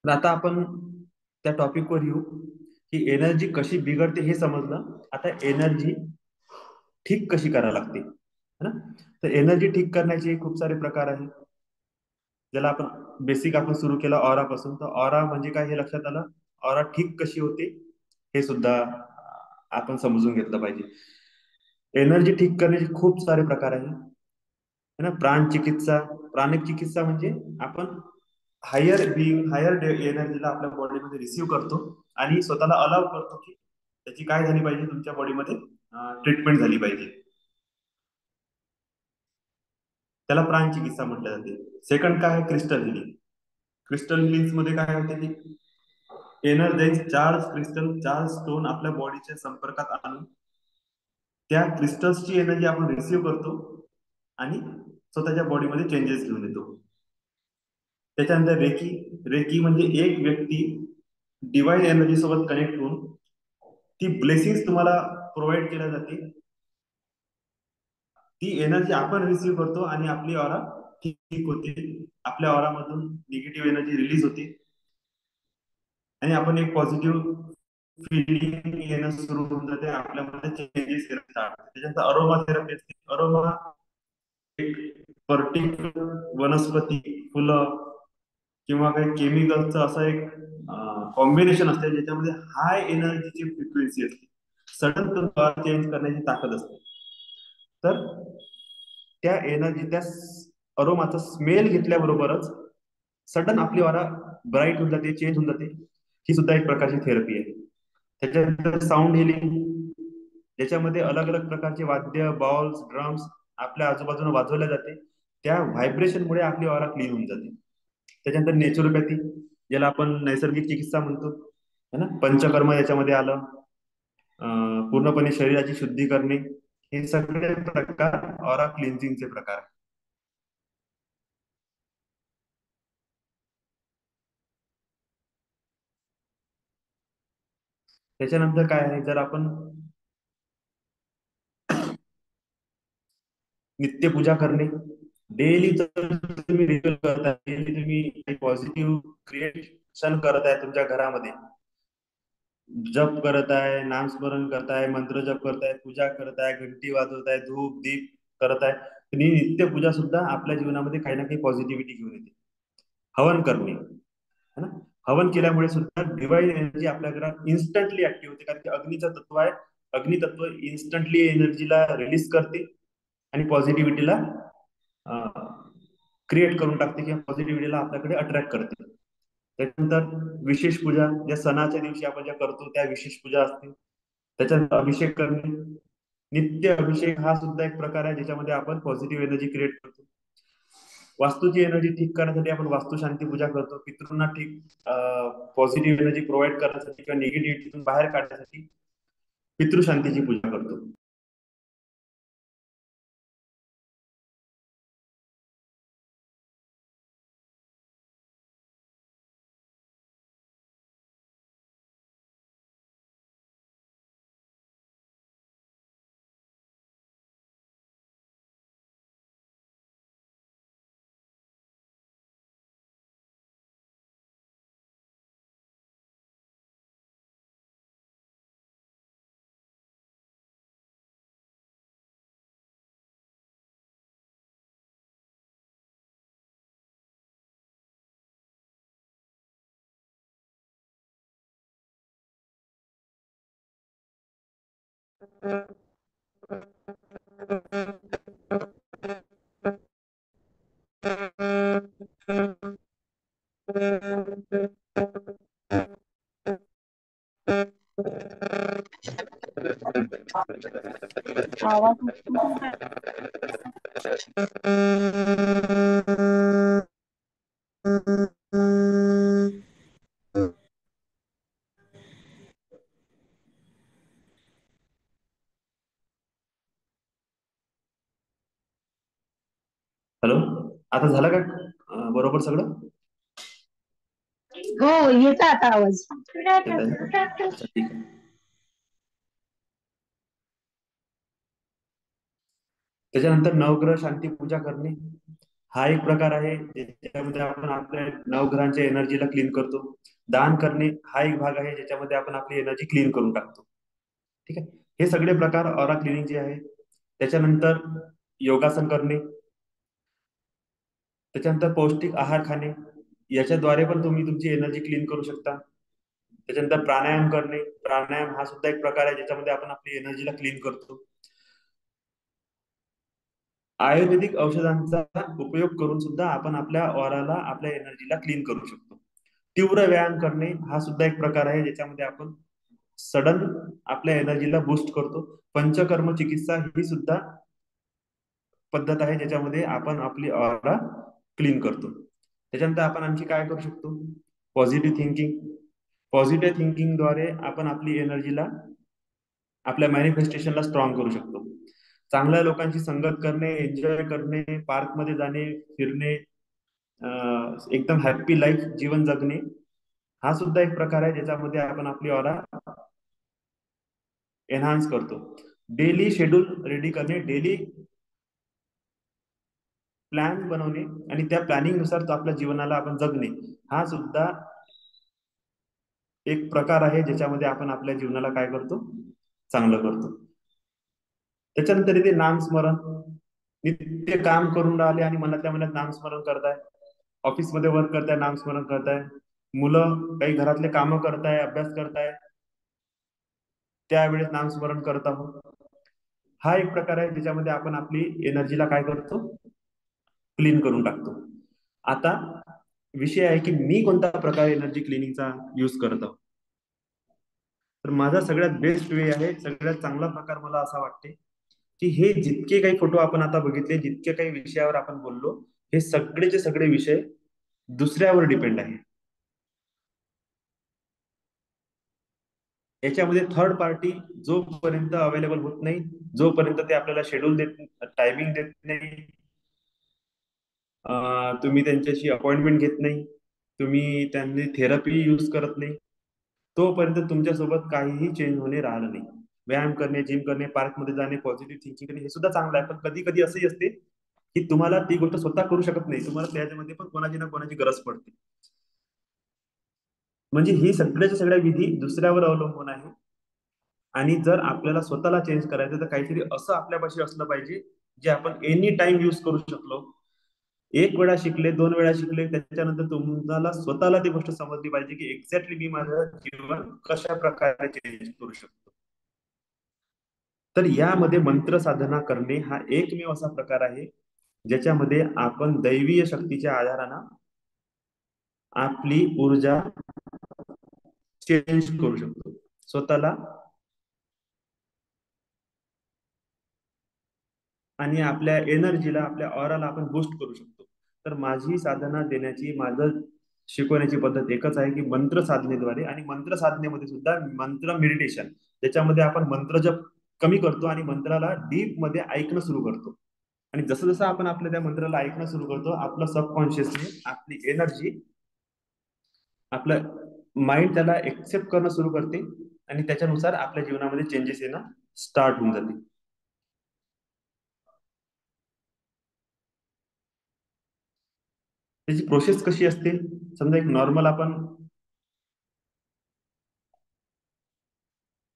A: तर आता आपण त्या टॉपिक वर येऊ की एनर्जी कशी बिघडते हे समजलं. आता एनर्जी ठीक कशी करायला लागते, है ना. तर एनर्जी ठीक करण्याचे खूप सारे प्रकार आहेत. ज्याला आपण बेसिक आपण सुरू केला ऑरा पासून, तर ऑरा म्हणजे काय हे लक्षात आलं. ऑरा ठीक कशी होते हे सुद्धा आपण समजून घेतलं पाहिजे. एनर्जी ठीक करण्याचे खूप सारे प्रकार आहेत, है ना. प्राण चिकित्सा. प्राणिक चिकित्सा म्हणजे आपण हायर बिंग हायर एनर्जीला आपल्या बॉडीमध्ये रिसीव्ह करतो आणि स्वतःला अलाव करतो की त्याची काय झाली पाहिजे, तुमच्या बॉडीमध्ये ट्रीटमेंट झाली पाहिजे. त्याला प्राण चिकित्सा म्हटलं जाते. सेकंड काय आहे, क्रिस्टल हिलिंग. क्रिस्टल हिलिंग मध्ये काय होते की energize charge crystal, charge stone आपल्या बॉडीच्या संपर्कात आणून त्या क्रिस्टल्सची एनर्जी आपण रिसीव्ह करतो आणि स्वतःच्या बॉडीमध्ये चेंजेस घेऊन येतो. त्याच्यानंतर रेकी. रेकी म्हणजे एक व्यक्ती डिवाइन एनर्जी सोबत कनेक्ट होऊन ती ब्लेसिंग तुम्हाला प्रोव्हाइड केल्या जाते. ती एनर्जी आपण रिसीव्ह करतो आणि आपली ऑरा ठीक होते. आपल्या ऑरामधून निगेटिव्ह एनर्जी रिलीज होते आणि आपण एक पॉझिटिव्ह फिलिंग येणं सुरू होऊन जाते, आपल्यामध्ये चेंजेस येणं स्टार्ट होते. त्याच्यानंतर अरोमा थेरपी असते. अरोमा एक पर्टिक्युलर वनस्पती, फुलं किंवा काही केमिकलचं असं एक कॉम्बिनेशन असते ज्याच्यामध्ये हाय एनर्जीची फ्रिक्वेन्सी असते. सडन तो चेंज करण्याची ताकद असते. तर त्या एनर्जी, त्या अरोमाचा स्मेल घेतल्याबरोबरच सडन आपली वारा ब्राईट होऊन जाते, चेंज होऊन जाते. ही सुद्धा एक प्रकारची थेरपी आहे. त्याच्यानंतर साऊंड हिलिंग, ज्याच्यामध्ये अलग अलग प्रकारचे वाद्य, बॉल्स, ड्रम्स आपल्या आजूबाजूला वाजवल्या जाते. त्या व्हायब्रेशनमुळे आपली ऑरा क्लीन होऊन जाते. त्याच्यानंतर नेचरोपॅथी, ज्याला आपण नैसर्गिक चिकित्सा म्हणतो, है ना. पंचकर्म याच्यामध्ये आलं. पूर्णपणे शरीराची शुद्धी करणे, हे सगळे प्रकार ऑरा क्लिन्झिंगचे प्रकार आहेत. त्याच्यानंतर काय आहे, जर आपण नित्यपूजा करणे, डेली जर तुम्ही रिच्युअल करताय, डेली तुम्ही पॉझिटिव्ह क्रिएशन करत आहे तुमच्या घरामध्ये, जप करत आहे, नामस्मरण करताय, मंत्र जप करताय, पूजा करताय, घंटी वाजवताय, धूप दीप करत आहे, तर ही नित्यपूजा सुद्धा आपल्या जीवनामध्ये काही ना काही पॉझिटिव्हिटी घेऊन येते. हवन करणे, है ना. हवन केल्यामुळे सुद्धा डिवाइन एनर्जी आपल्या घरात इन्स्टंटली ऍक्टिव्ह होते, कारण की अग्नीचं तत्व आहे. अग्नितत्व इन्स्टंटली एनर्जीला रिलीज करते आणि पॉझिटिव्हिटीला क्रिएट करून टाकते किंवा पॉझिटिव्हिटीला आपल्याकडे अट्रॅक्ट करते. त्याच्यानंतर विशेष पूजा, ज्या सणाच्या दिवशी आपण ज्या करतो त्या विशेष पूजा असते. त्याच्यानंतर अभिषेक करणे. नित्य अभिषेक हा सुद्धा एक प्रकार आहे ज्याच्यामध्ये आपण पॉझिटिव्ह एनर्जी क्रिएट करतो. वास्तूची एनर्जी ठीक करण्यासाठी आपण वास्तू शांती पूजा करतो. पितृंना ठीक पॉझिटिव्ह एनर्जी प्रोव्हाइड करण्यासाठी किंवा निगेटिव्हिटीतून बाहेर काढण्यासाठी पितृशांतीची पूजा करतो.
B: आवाज उठतो आहे.
A: हॅलो, आता झालं का बरोबर सगळं?
B: हो, येतं आता आवाज.
A: येत आहे ना? अच्छा, ठीक आहे. त्याच्यानंतर नवग्रह शांती पूजा करणे हा एक प्रकार आहे, ज्याच्यामध्ये आपण आपल्या नवग्रहांच्या एनर्जीला क्लीन करतो. दान करणे हा एक भाग आहे, ज्याच्यामध्ये आपण आपली एनर्जी क्लीन करून टाकतो. ठीक आहे. हे सगळे प्रकार ऑरा क्लिनिंगचे आहे. त्याच्यानंतर योगासन करणे, त्याच्यानंतर पौष्टिक आहार खाणे, याच्याद्वारे पण तुम्ही तुमची एनर्जी क्लीन करू शकता. त्याच्यानंतर प्राणायाम करणे, प्राणायाम हा सुद्धा एक प्रकार आहे, ज्याच्यामध्ये आपण आपली एनर्जीला क्लीन करतो. आयुर्वेदिक औषधांचा उपयोग करून सुद्धा आपण आपल्या ऑराला, आपल्या एनर्जीला क्लीन करू शकतो. तीव्र व्यायाम करणे हा सुद्धा एक प्रकार आहे, ज्याच्यामध्ये आपण सडन आपल्या एनर्जीला बूस्ट करतो. पंचकर्म चिकित्सा ही सुद्धा पद्धत आहे, ज्याच्यामध्ये आपण आपली ऑरा क्लीन करतो. त्याच्यानंतर आपण आणखी काय करू शकतो? Positive thinking. पॉझिटिव्ह थिंकिंगद्वारे आपण आपली एनर्जीला, आपल्या मॅनिफेस्टेशनला स्ट्रॉंग करू शकतो. चांगल्या लोकांची संगत करणे, एन्जॉय करणे, पार्कमध्ये जाणे, फिरणे, एकदम हॅप्पी लाईफ जीवन जगणे हा सुद्धा एक प्रकार आहे, ज्याच्यामध्ये आपण आपली ऑरा एनहान्स करतो. डेली शेड्यूल रेडी करणे, डेली प्लॅन बनवणे आणि त्या प्लॅनिंग नुसार तो आपल्या जीवनाला आपण जगणे हा सुद्धा एक प्रकार आहे, ज्याच्यामध्ये आपण आपल्या जीवनाला काय करतो? चांगलं करतो. त्याच्यानंतर इथे नामस्मरण. नित्य काम करून राहिले आणि मनातल्या मनात नामस्मरण करताय, ऑफिसमध्ये वर्क करताय, नामस्मरण करताय, मुलं काही घरातले कामं करताय, अभ्यास करताय, त्यावेळेस नामस्मरण करत आहोत. हा एक प्रकार आहे, ज्याच्यामध्ये आपण आपली एनर्जीला काय करतो? क्लीन करून टाकतो. आता विषय आहे की मी कोणत्या प्रकारे एनर्जी क्लिनिंगचा यूज करत आहोत. तर माझा सगळ्यात बेस्ट वे आहे, सगळ्यात चांगला प्रकार मला असा वाटते की हे जितके काही फोटो आपण आता बघितले, जितके काही विषयावर आपण बोललो, हे सगळेचे सगळे विषय दुसऱ्यावर डिपेंड आहे. याच्यामध्ये थर्ड पार्टी जोपर्यंत अवेलेबल होत नाही, जोपर्यंत ते आपल्याला शेड्यूल देत, टायमिंग देत नाही, तुम्ही त्यांच्याशी अपॉइंटमेंट घेत नाही, तुम्ही त्यांनी थेरपी यूज करत नाही, तोपर्यंत तुमच्यासोबत काहीही चेंज होणे राहिलं नाही. व्यायाम करणे, जिम करणे, पार्कमध्ये जाणे, पॉझिटिव्ह थिंकिंग करणे हे सुद्धा चांगलं आहे, पण कधी कधी असंही असते की तुम्हाला ती गोष्ट स्वतः करू शकत नाही, तुम्हाला त्याच्यामध्ये पण कोणाची ना कोणाची गरज पडते. म्हणजे ही सगळ्याच्या सगळ्या विधी दुसऱ्यावर अवलंबून आहे. आणि जर आपल्याला स्वतःला चेंज करायचं तर काहीतरी असं आपल्यापाशी असलं पाहिजे, जे आपण एनी टाइम युज करू शकलो. एक वेळा शिकले, दोन वेळा शिकले, त्याच्यानंतर तुम्हाला स्वतःला ती गोष्ट समजली पाहिजे की एक्झॅक्टली मी माझं जीवन कशा प्रकारे चेंज करू शकतो. तर यामध्ये मंत्र साधना करणे हा एकमेव असा प्रकार आहे, ज्याच्यामध्ये आपण दैवीय शक्तीच्या आधारानं आपली ऊर्जा चेंज करू शकतो, स्वतःला आणि आपल्या एनर्जीला, आपल्या ऑराला आपण बूस्ट करू शकतो. तर माझी साधना देण्याची, माझं शिकवण्याची पद्धत एकच आहे की मंत्र साधनेद्वारे. आणि मंत्र साधनेमध्ये सुद्धा मंत्र मेडिटेशन, ज्याच्यामध्ये आपण मंत्र जप कमी करतो आणि मंत्राला डीप मध्ये ऐकणं सुरू करतो. आणि जसं जसं आपण आपल्या त्या मंत्राला ऐकणं सुरू करतो, आपलं सबकॉन्शियसली, आपली एनर्जी, आपलं माइंड त्याला एक्सेप्ट करणं सुरू करते आणि त्याच्यानुसार आपल्या जीवनामध्ये चेंजेस येणं स्टार्ट होऊन जाते. त्याची प्रोसेस कशी असते? समजा एक नॉर्मल आपण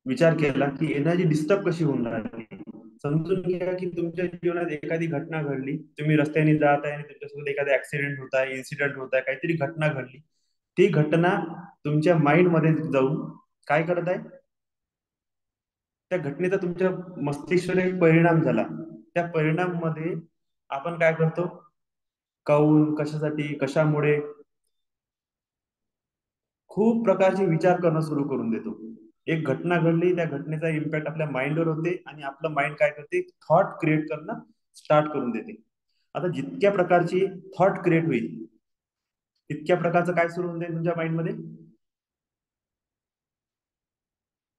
A: विचार केला की एनर्जी डिस्टर्ब कशी होऊन राहिली. समजून घ्या की तुमच्या जीवनात एखादी घटना घडली, तुम्ही रस्त्याने जात आहे आणि तुमच्यासोबत एखादा ऍक्सिडेंट होत आहे, इन्सिडेंट होत आहे, काहीतरी घटना घडली. ती घटना तुमच्या माइंड मध्ये जाऊन काय करत आहे? त्या घटनेचा तुमच्या मस्तिष्कावर एक परिणाम झाला. त्या परिणाम मध्ये आपण काय करतो? काऊन, कशासाठी, कशामुळे, खूप प्रकारचे विचार करणं सुरू करून देतो. एक घटना घडली, त्या घटनेचा इम्पॅक्ट आपल्या माइंडवर होते आणि आपलं माइंड काय करते, थॉट क्रिएट करणं स्टार्ट करून देते. आता जितक्या प्रकारची थॉट क्रिएट होईल तितक्या प्रकारचं काय सुरू होऊन जाईल तुमच्या माइंडमध्ये,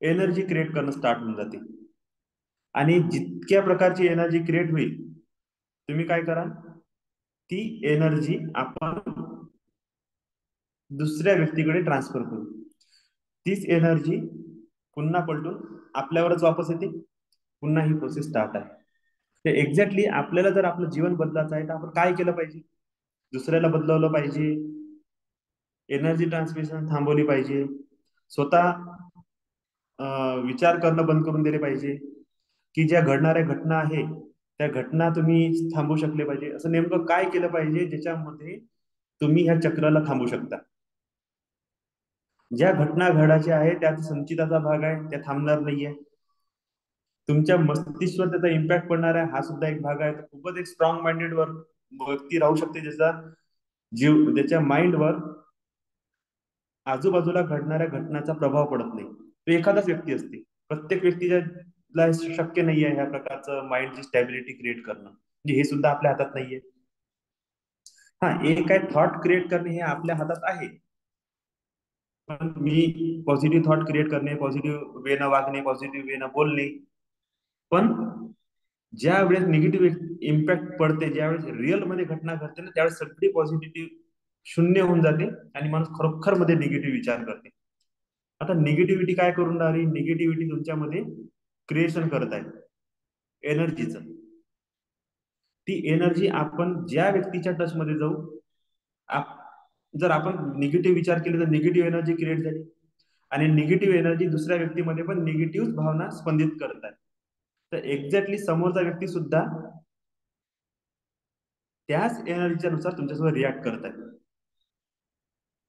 A: एनर्जी क्रिएट करणं स्टार्ट होऊन जाते. आणि जितक्या प्रकारची एनर्जी क्रिएट होईल, तुम्ही काय करा, ती एनर्जी आपण दुसऱ्या व्यक्तीकडे ट्रान्सफर करू. तीच एनर्जी पुन्हा पलटून आपल्यावरच वापस येते. पुन्हा ही प्रोसेस स्टार्ट आहे. ते एक्झॅक्टली आपल्याला जर आपलं जीवन बदलायचं आहे तर आपण काय केलं पाहिजे, दुसऱ्याला बदलवलं पाहिजे, एनर्जी ट्रान्समिशन थांबवली पाहिजे, स्वतः विचार करणं बंद करून दिले पाहिजे, की ज्या घडणाऱ्या घटना आहे त्या घटना तुम्ही थांबवू शकले पाहिजे. असं नेमकं काय केलं पाहिजे ज्याच्यामध्ये तुम्ही ह्या चक्राला थांबवू शकता. ज्या घटना घडायच्या आहे त्यात संचिताचा भाग आहे, त्या थांबणार नाहीये. तुमच्या मस्तिष्कवर त्याचा इम्पॅक्ट पडणार आहे, हा सुद्धा एक भाग आहे. तर खूपच एक स्ट्रॉंग माइंडेड वर व्यक्ती राहू शकते, ज्याचा जीव, त्याच्या माइंडवर आजूबाजूला घडणाऱ्या घटनांचा प्रभाव पडत नाही. तो एखादाच व्यक्ती असते. प्रत्येक व्यक्तीला शक्य नाहीये ह्या प्रकारचं माइंडची स्टॅबिलिटी क्रिएट करणं, म्हणजे हे सुद्धा आपल्या हातात नाहीये. हा, एक काय थॉट क्रिएट करणे हे आपल्या हातात आहे. पण मी पॉझिटिव्ह थॉट क्रिएट करणे, पॉझिटिव्ह वे न वागणे, पॉझिटिव्ह वे न बोलणे. पण ज्या वेळेस निगेटिव्ह इम्पॅक्ट पडते, ज्यावेळेस रिअल मध्ये घटना घडते ना, त्यावेळेस सगळी पॉझिटिव्हिटी शून्य होऊन जाते आणि माणूस खरोखर मध्ये निगेटिव्ह विचार करते. आता निगेटिव्हिटी काय करून राहिली, निगेटिव्हिटी तुमच्यामध्ये क्रिएशन करत आहे एनर्जीचं. ती एनर्जी आपण ज्या व्यक्तीच्या टच मध्ये जाऊ, आप, जर आपण निगेटिव्ह विचार केले तर निगेटिव्ह एनर्जी क्रिएट झाली. आणि निगेटिव्ह एनर्जी दुसऱ्या व्यक्तीमध्ये पण निगेटिव्ह भावना स्पंदित करत आहे. तर एक्झॅक्टली समोरचा व्यक्ती सुद्धा त्याच एनर्जीच्या नुसार तुमच्यासोबत रिॲक्ट करत आहे.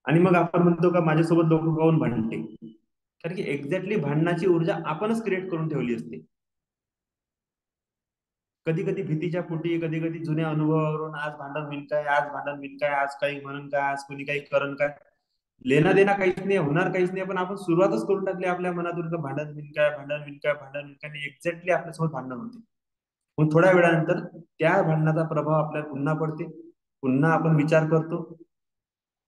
A: आणि मग आपण म्हणतो का माझ्यासोबत लोक काऊन भांडते, कारण की एक्झॅक्टली भांडणाची ऊर्जा आपणच क्रिएट करून ठेवली असते. कधी कधी भीतीच्या पोटी, कधी कधी जुन्या अनुभवावरून, आज भांडण होईल काय, आज भांडण होईल काय, आज काही म्हणून काय, आज कोणी काही करण काय, लेना देना काहीच नाही, होणार काहीच नाही, पण आपण सुरुवातच करून टाकली आपल्या मनातून का भांडण होईल काय, भांडण होईल काय, भांडण होईल काय, आणि एक्झॅक्टली आपल्यासोबत भांडण होते. मग थोड्या वेळानंतर त्या भांडणाचा प्रभाव आपल्याला पुन्हा पडते, पुन्हा आपण विचार करतो,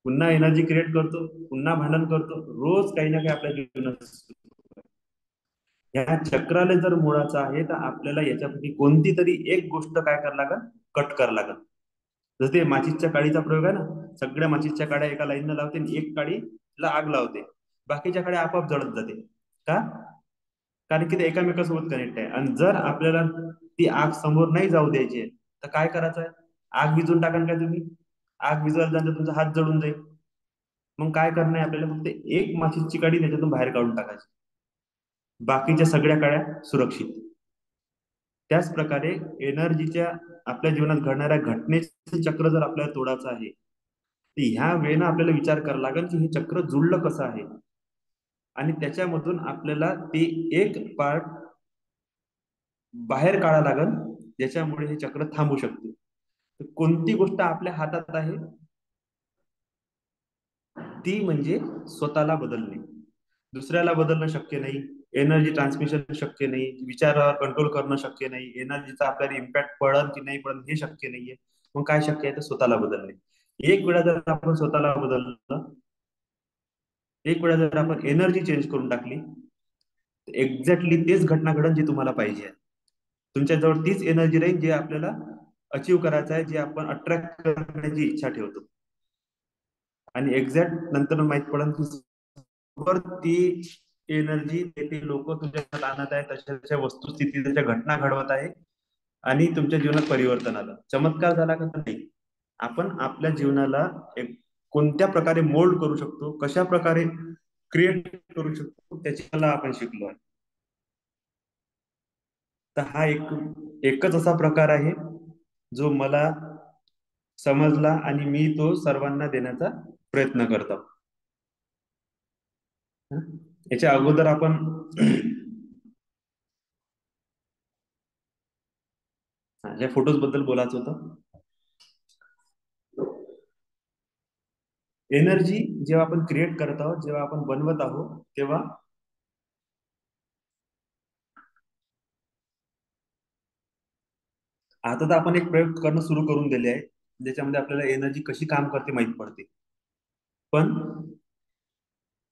A: पुन्हा एनर्जी क्रिएट करतो, पुन्हा भांडण करतो, रोज काही ना काही आपल्या जीवनात सुरू आहे. या चक्राला जर मोडायचं आहे तर आपल्याला याच्यापैकी कोणती तरी एक गोष्ट काय करावं लागेल, कट करावं लागेल. जसं ते माचीसच्या काडीचा प्रयोग आहे ना, सगळ्या माचीसच्या काड्या एका लाईनला लावते आणि एक काडीला आग लावते, बाकीच्या काड्या आपोआप जळत जाते. का? कारण की ते एकामेकासोबत कनेक्ट आहे. आणि जर आपल्याला ती आग समोर नाही जाऊ द्यायची आहे, तर काय करायचं आहे, आग विझून टाका काय तुम्ही. आग विझवायला जाणार तुमचा हात जळून जाईल. मग काय करणं आहे आपल्याला, फक्त एक माचीसची काडी त्याच्यातून बाहेर काढून टाकायची, बाकीच्या सगळ्या काड्या सुरक्षित. त्याच प्रकारे एनर्जीच्या, आपल्या जीवनात घडणाऱ्या घटनेचं चक्र जर आपल्याला तोडायचं आहे, तर ह्या वेळेनं आपल्याला विचार करावा लागेल की हे चक्र जुळलं कसं आहे, आणि त्याच्यामधून आपल्याला ते एक पार्ट बाहेर काढावं लागेल ज्याच्यामुळे हे चक्र थांबू शकते. तर कोणती गोष्ट आपल्या हातात आहे, ती म्हणजे स्वतःला बदलणे. दुसऱ्याला बदलणं शक्य नाही, एनर्जी ट्रान्समिशन शक्य नाही, विचारावर कंट्रोल करणं शक्य नाही, एनर्जीचा आपल्याला इम्पॅक्ट पडल की नाही पडल हे शक्य नाहीये. मग काय शक्य आहे, तर स्वतःला बदलणे. एक वेळा जर आपण स्वतःला बदललं, एक वेळा जर आपण एनर्जी चेंज करून टाकली, एक्झॅक्टली तेच घटना घडन जी तुम्हाला पाहिजे. तुमच्याजवळ तीच एनर्जी राहील जे आपल्याला अचीव करायचं आहे, जे आपण अट्रॅक्ट करण्याची इच्छा ठेवतो. आणि एक्झॅक्ट नंतर माहित पडेल की ती एनर्जी ते लोक तुमच्याकडे आणत आहे, तशा तशा वस्तुस्थिती, तशा घटना घडवत आहे, आणि तुमच्या जीवनात परिवर्तन आलं. चमत्कार झाला का, तर नाही. आपण आपल्या जीवनाला एक कोणत्या प्रकारे मोल्ड करू शकतो, कशा प्रकारे क्रिएट करू शकतो, त्याची कला आपण शिकलो आहे. तर हा एकच असा प्रकार आहे जो मला समजला आणि मी तो सर्वांना देण्याचा प्रयत्न करतो. याच्या अगोदर आपण या फोटोज बद्दल बोलायचं होतं. एनर्जी जेव्हा आपण क्रिएट करत आहोत, जेव्हा आपण बनवत आहोत, तेव्हा आता तर आपण एक प्रयोग करणं सुरू करून दिले आहे, ज्याच्यामध्ये आपल्याला एनर्जी कशी काम करते माहित पडते. पण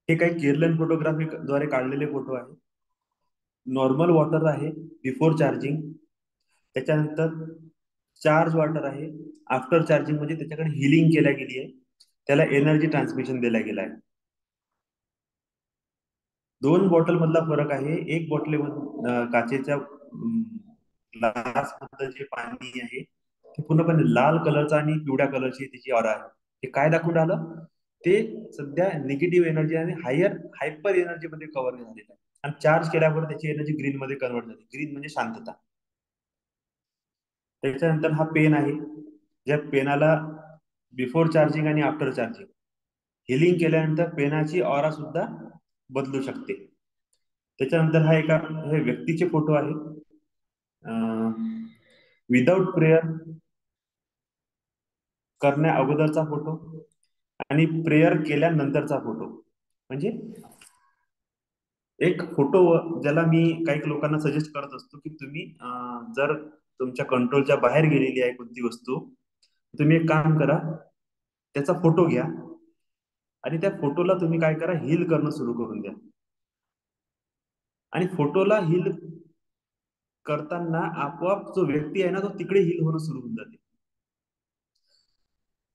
A: हे काही केरलन फोटोग्राफी द्वारे काढलेले फोटो आहे. नॉर्मल वॉटर आहे बिफोर चार्जिंग, त्याच्यानंतर चार्ज वॉटर आहे आफ्टर चार्जिंग, म्हणजे त्याच्याकडे हिलिंग केल्या गेली आहे, त्याला एनर्जी ट्रान्समिशन दिला गेला आहे. दोन बॉटल मधला फरक आहे. एक बॉटल काचेच्या ग्लास मधलं जे पाणी आहे ते पूर्णपणे लाल कलरचा आणि पिवळ्या कलरची त्याची ऑरा आहे. हे काय दाखवून राहिलं? ते सध्या निगेटिव्ह एनर्जी आणि हायपर एनर्जी मध्ये कव्हर झालेलं आहे, आणि चार्ज केल्यावर त्याची एनर्जी ग्रीन मध्ये कन्वर्ट झाली. ग्रीन म्हणजे शांतता. त्याच्यानंतर हा पेन आहे, ज्या पेनाला बिफोर चार्जिंग आणि आफ्टर चार्जिंग हिलिंग केल्यानंतर पेनाची ऑरा सुद्धा बदलू शकते. त्याच्यानंतर हा एका हे व्यक्तीचे फोटो आहे, विदाउट प्रेयर करण्या अगोदरचा फोटो आणि प्रेयर केल्यानंतरचा फोटो. म्हणजे एक फोटो ज्याला मी काही लोकांना सजेस्ट करत असतो की तुम्ही जर तुमच्या कंट्रोलच्या बाहेर गेलेली आहे कोणती वस्तू, तुम्ही एक काम करा, त्याचा फोटो घ्या आणि त्या फोटोला तुम्ही काय करा, हील करणं सुरू करून द्या. आणि फोटोला हील करताना आपोआप जो व्यक्ती आहे ना तो तिकडे हील होणं सुरू होऊन जाते.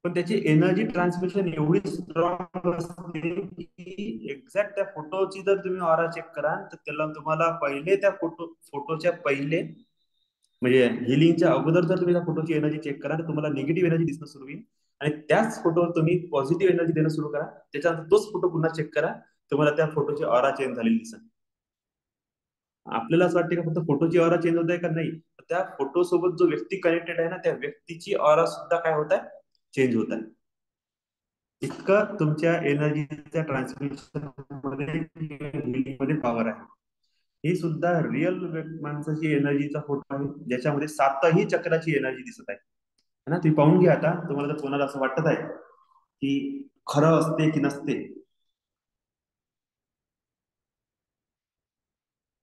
A: पण त्याची एनर्जी ट्रान्समिशन एवढी स्ट्रॉंग असते की एक्झॅक्ट त्या फोटोची जर तुम्ही ऑरा चेक कराल तर त्याला तुम्हाला पहिले त्या फोटोच्या पहिले म्हणजे हिलिंगच्या अगोदर जर तुम्ही त्या फोटोची एनर्जी चेक करा तर तुम्हाला निगेटिव्ह एनर्जी दिसणं सुरू होईल, आणि त्याच फोटोवर तुम्ही पॉझिटिव्ह एनर्जी देणं सुरू करा, त्याच्यानंतर तोच फोटो पुन्हा चेक करा, तुम्हाला त्या फोटोची ऑरा चेंज झालेली दिसेल. आपल्याला असं वाटतं का फक्त फोटोची ऑरा चेंज होत आहे का? नाही, त्या फोटो सोबत जो व्यक्ती कनेक्टेड आहे ना त्या व्यक्तीची ऑरा सुद्धा काय होत आहे, चेंज होत आहे. इतकं तुमच्या एनर्जीच्या ट्रान्समिशन मध्ये healing मध्ये पॉवर आहे. ही सुद्धा रिअल माणसाची एनर्जीचा फोटो आहे, ज्याच्यामध्ये सातही चक्राची एनर्जी दिसत आहे. है ना? तुम्ही पाहून घ्या, आता तुम्हाला जर कोणाला असं वाटत आहे की खरं असते की नसते,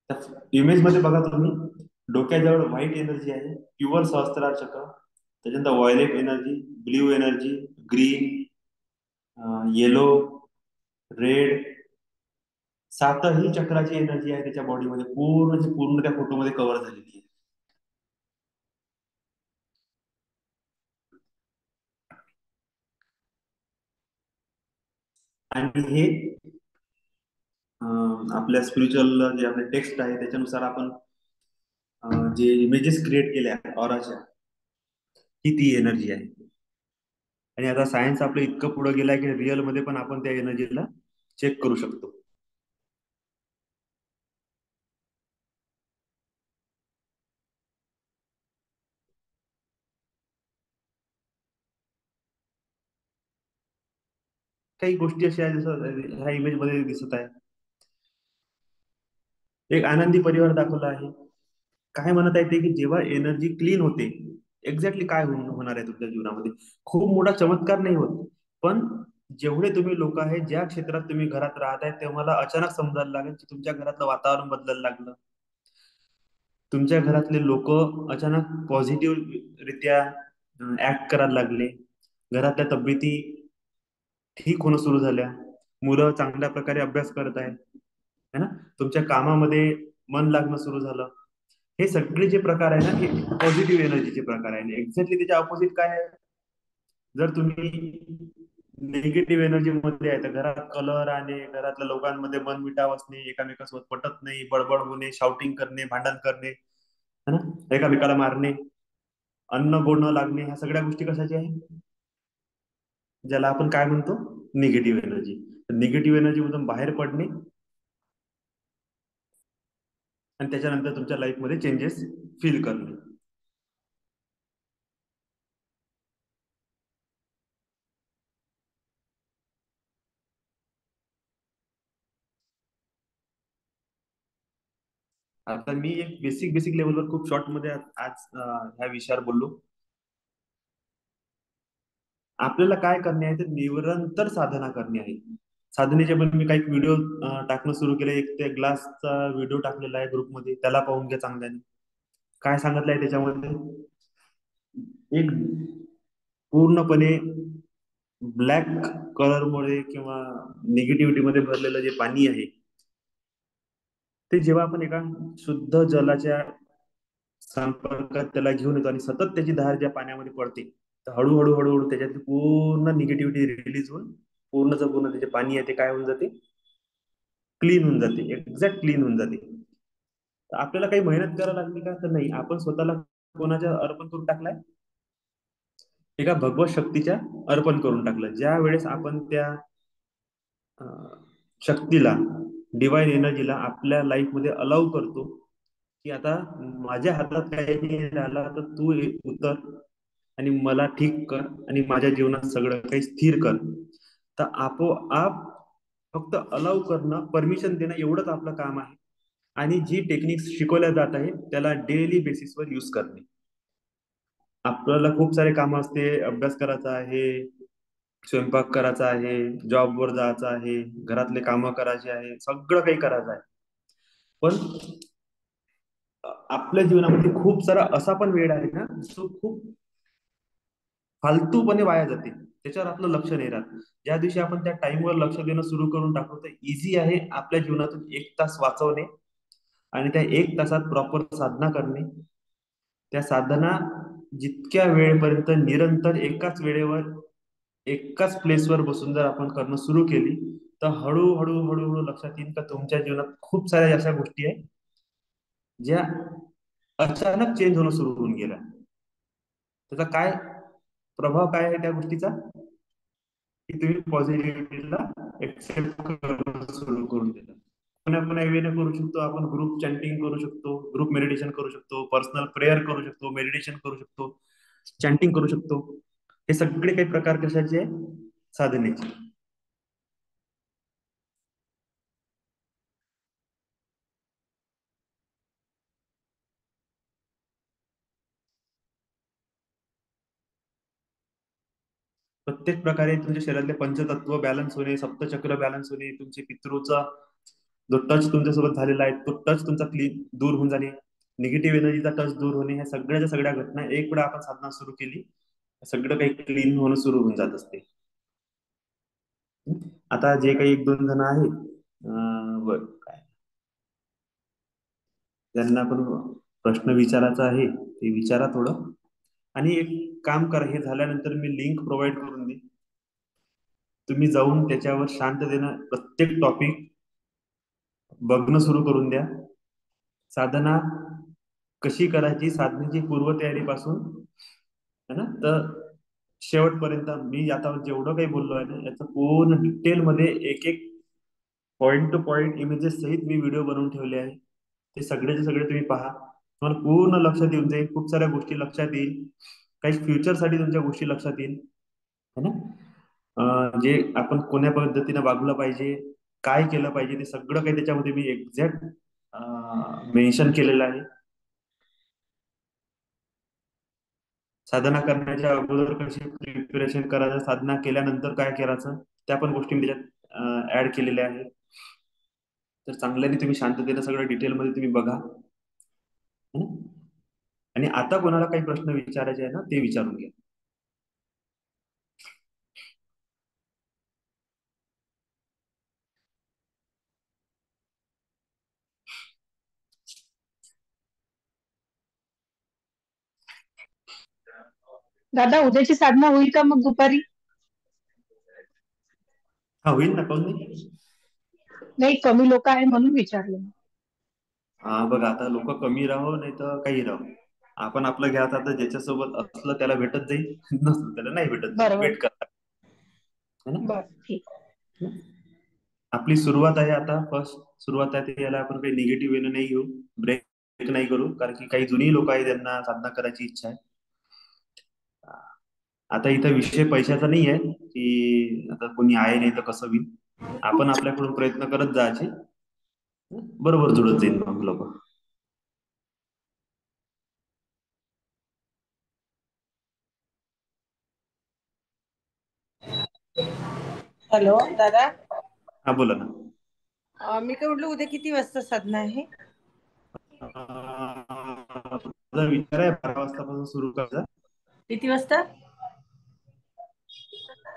A: त्या इमेज मध्ये बघा तुम्ही, डोक्याजवळ व्हाईट एनर्जी आहे, प्युअर सहस्त्रार चक्र, त्याच्यानंतर violet energy, blue energy, green, yellow, red, सातही चक्राची एनर्जी आहे त्याच्या बॉडीमध्ये पूर्ण पूर्ण त्या फोटोमध्ये कव्हर झालेली आहे. आणि हे आपल्या स्पिरिच्युअल जे आपले टेक्स्ट आहे त्याच्यानुसार आपण जे इमेजेस क्रिएट केल्या ऑराच्या, ही ती एनर्जी आहे. आणि आता सायन्स आपलं इतकं पुढे गेलं आहे की रिअल मध्ये पण आपण त्या एनर्जीला चेक करू शकतो. काही गोष्टी अशा आहेत जसं ह्या इमेज मध्ये दिसत आहे, एक आनंदी परिवार दाखवला आहे. काय म्हणत आहे ते की जेव्हा एनर्जी क्लीन होते, एक्झॅक्टली काय होणार आहे तुमच्या जीवनामध्ये? खूप मोठा चमत्कार नाही होत, पण जेवढे तुम्ही लोक आहे, ज्या क्षेत्रात तुम्ही घरात राहत आहे, तेव्हा अचानक समजायला लागेल की तुमच्या घरातलं वातावरण बदलायला लागलं, तुमच्या घरातले लोक अचानक पॉझिटिव्ह रित्या ऍक्ट करायला लागले, घरातल्या तब्येती ठीक होणं सुरू झाल्या, मुलं चांगल्या प्रकारे अभ्यास करत आहे, है ना, तुमच्या कामामध्ये मन लागणं सुरू झालं. हे सगळे जे प्रकार आहे ना हे पॉझिटिव्ह एनर्जीचे प्रकार आहे. एक्झॅक्टली त्याच्या ऑपोजिट काय आहे? जर तुम्ही निगेटिव्ह एनर्जी मध्ये आहे तर घरात कलर आणि घरातल्या लोकांमध्ये मन मिटाव असणे, एकामेकासोबत पटत नाही, बडबड होणे, शाउटिंग करणे, भांडण करणे, है ना, एकामेकाला मारणे, अन्न गोड न लागणे, ह्या सगळ्या गोष्टी कशाच्या आहे? ज्याला आपण काय म्हणतो, निगेटिव्ह एनर्जी. निगेटिव्ह एनर्जी मधून बाहेर पडणे आणि त्याच्यानंतर तुमच्या लाईफ मध्ये चेंजेस फील करणे. आता मी एक बेसिक बेसिक लेवलवर खूप शॉर्ट मध्ये आज ह्या विषयावर बोललो. आपल्याला काय करणे आहे तर निरंतर साधना करणे आहे. साधनेचे पण मी काही व्हिडिओ टाकणं सुरू केले. एक त्या ग्लासचा व्हिडिओ टाकलेला आहे ग्रुपमध्ये, त्याला पाहून घ्या चांगल्याने. काय सांगितलंय त्याच्यामध्ये? एक पूर्णपणे ब्लॅक कलरमुळे किंवा निगेटिव्हिटी मध्ये भरलेलं जे पाणी आहे, ते जेव्हा आपण एका शुद्ध जलाच्या संपर्कात त्याला घेऊन येतो आणि सतत त्याची धार ज्या पाण्यामध्ये पडते, तर हळूहळू हळूहळू त्याच्यातली पूर्ण निगेटिव्हिटी रिलीज होऊन पूर्णचं पूर्ण त्याचे पाणी आहे ते काय होऊन जाते, क्लीन होऊन जाते, एक्झॅक्ट क्लीन होऊन जाते. तर आपल्याला काही मेहनत करायला लागली का, तर नाही. आपण स्वतःला कोणाच्या अर्पण करून टाकलाय, एका भगवत शक्तीच्या अर्पण करून टाकलं. ज्या वेळेस आपण त्या अं, शक्तीला, डिवाइन एनर्जीला आपल्या लाईफ मध्ये अलाउ करतो की आता माझ्या हातात काही नाही राहिला, तर तू उतर आणि मला ठीक कर आणि माझ्या जीवनात सगळं काही स्थिर कर. तर आपोआप फक्त अलाउ करणं, परमिशन देणं एवढंच आपलं काम आहे. आणि जी टेक्निक्स शिकवल्या जात आहे त्याला डेली बेसिसवर यूज करणे. आपल्याला खूप सारे कामं असते, अभ्यास करायचा आहे, स्वयंपाक करायचा आहे, जॉबवर जायचं आहे, घरातले कामं करायचे आहे, सगळं काही करायचं आहे. पण आपल्या जीवनामध्ये खूप सारा असा पण वेळ आहे ना, जो खूप फालतूपणे वाया जाते, त्याच्यावर आपलं लक्ष नाही राहत. ज्या दिवशी आपण त्या टाइमवर लक्ष देणं सुरू करून टाकतो, तर इझी आहे आपल्या जीवनातून 1 तास वाचवणे आणि त्या 1 तासात प्रॉपर साधना करणे. त्या साधना जितक्या वेळेपर्यंत निरंतर एकाच वेळेवर एकाच प्लेसवर बसून जर आपण करणं सुरू केली, तर हळूहळू हळूहळू लक्षात येईल का तुमच्या जीवनात खूप साऱ्या अशा गोष्टी आहेत ज्या अचानक चेंज होणं सुरू होऊन गेल्या. त्याचा काय प्रभाव काय आहे त्या गोष्टीचा, की तुम्ही पॉझिटिव्हिटीला एक्सेप्ट करणं सुरू करून दिलं. पुन्हा पुन्हा वेने करू शकतो आपण, ग्रुप चॅन्टिंग करू शकतो, ग्रुप मेडिटेशन करू शकतो, पर्सनल प्रेयर करू शकतो, मेडिटेशन करू शकतो, चॅन्टिंग करू शकतो. हे सगळे काही प्रकार कशाचे आहे, साधनेचे. प्रत्येक प्रकारे तुमच्या शरीरातले पंचतत्व बॅलन्स होणे, सप्तचक्र बॅलन्स होणे, तुमचे पितृचा जो टच तुमच्यासोबत झालेला आहे तो टच तुमचा क्लीन दूर होऊन जाणे, निगेटिव्ह एनर्जीचा टच दूर होणे, ह्या सगळ्याच्या सगळ्या घटना एक वेळा आपण साधना सुरू केली, सगळं काही क्लीन होणं सुरू होऊन जात असते. आता जे काही 1-2 जण आहेत, काय ज्यांना पण प्रश्न विचारायचा आहे ते विचारा थोडं. आणि एक काम करा, हे झाल्यानंतर मी लिंक प्रोव्हाइड करून दे, तुम्ही जाऊन त्याच्यावर शांततेनं प्रत्येक टॉपिक बघणं सुरू करून द्या. साधना कशी करायची, साधनेची पूर्वतयारीपासून है ना, तर शेवटपर्यंत मी आता जेवढं काही बोललो आहे ना, याचं पूर्ण डिटेल मध्ये एक एक पॉइंट टू पॉइंट इमेजेस सहित मी व्हिडिओ बनवून ठेवले आहे. ते सगळेचे सगळे तुम्ही पहा, तुम्हाला पूर्ण लक्षात येऊन जाईल, खूप साऱ्या गोष्टी लक्षात येईल, काही फ्युचरसाठी तुमच्या गोष्टी लक्षात येईल, है ना. जे आपण कोण्या पद्धतीने वागलं पाहिजे, काय केलं पाहिजे, ते सगळं काही त्याच्यामध्ये मी एक्झॅक्ट मेन्शन केलेलं आहे. साधना करण्याच्या अगोदर कशी प्रिपरेशन करायचं, साधना केल्यानंतर काय करायचं, त्या पण गोष्टी मी त्याच्यात ऍड केलेल्या आहेत. तर चांगल्याने तुम्ही शांततेनं सगळं डिटेलमध्ये तुम्ही बघा. हं? आणि आता कोणाला काही प्रश्न विचारायचे आहे ना, ते विचारून घ्या.
B: दादा, उद्याची साधना होईल का मग दुपारी?
A: हा, होईल ना, काऊन नाही.
B: नाही, कमी लोक आहे म्हणून विचारलं.
A: हा बघा, आता लोक कमी राहो नाही तर काही राहो, आपण आपलं घ्यायचं, आता ज्याच्यासोबत असलं त्याला भेटत जाईल, नसलं त्याला नाही भेटत जाईल,
B: बरोबर.
A: वेट करा, है ना.
B: बर, ठीक.
A: आपली सुरुवात आहे आता, फर्स्ट सुरुवात आहे, ते याला आपण काही निगेटिव्ह वेनं नाही घेऊ, ब्रेक नाही करू, कारण की काही जुनी लोक आहेत ज्यांना साधना करायची इच्छा आहे. आता इथं विषय पैशाचा नाही आहे की आता कोणी आहे नाही तर कसं होईल. आपण आपल्याकडून प्रयत्न करत जायचे, बरोबर जुळत जाईल मग लोक.
C: हॅलो दादा.
A: हा, बोला ना.
C: मी काय म्हटलं, उद्या किती वाजता साधना आहे?
A: माझा विचार आहे 12 वाजतापासून सुरू करायचा.
C: किती वाजता?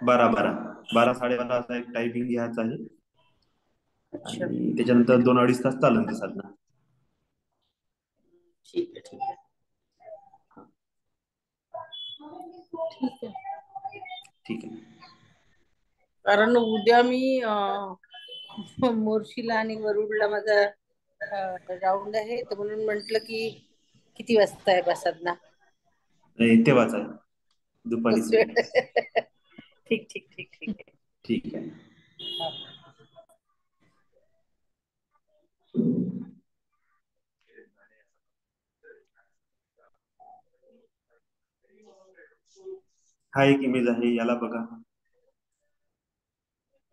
A: 12 12 असा एक टायमिंग घ्यायचा आहे.
C: अच्छा,
A: आणि त्याच्यानंतर 2-2.5 तास चालेल ते साधना.
C: ठीक आहे, ठीक आहे. ठीक आहे.
A: ठीक आहे.
C: कारण उद्या मी मोर्शीला आणि वरुडला माझा राऊंड आहे, तर म्हणून म्हंटल की किती वाजता आहे बसादना.
A: नाही, तेव्हाच आहे, दुपारीच
C: तोच
A: नाही.
C: वेळ. ठीक ठीक ठीक ठीक आहे.
A: ठीक आहे.
C: हा.
A: हा एक इमेज आहे, याला बघा.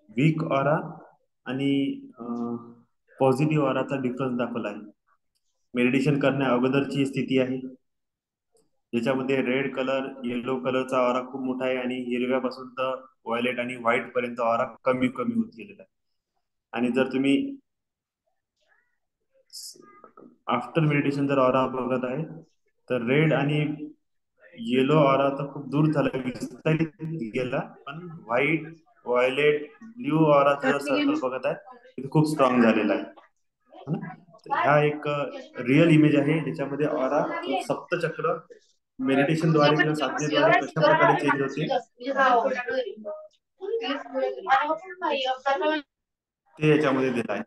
A: वीक ऑरा आणि पॉझिटिव्ह ऑराचा डिफरन्स दाखवला आहे. मेडिटेशन करण्या अगोदरची स्थिती आहे, ज्याच्यामध्ये रेड कलर येलो कलरचा ऑरा खूप मोठा आहे आणि हिरव्यापासून तर व्हायलेट आणि व्हाईट पर्यंत ऑरा कमी कमी होत गेलेला आहे. आणि जर तुम्ही आफ्टर मेडिटेशन जर ऑरा बघत आहे, तर रेड आणि येलो ऑरा तर खूप दूर झाला, विस्तारित गेला, पण व्हाईट व्हायलेट ब्ल्यू ऑराचा जर सर्कल बघत आहे, तिथे खूप स्ट्रॉंग झालेला आहे. है ना? तर ह्या एक रिअल इमेज आहे, ज्याच्यामध्ये ऑरा सप्तचक्र मेडिटेशनद्वारे किंवा साधनेद्वारे कशा प्रकारे चेंज होते ते याच्यामध्ये दिलं आहे.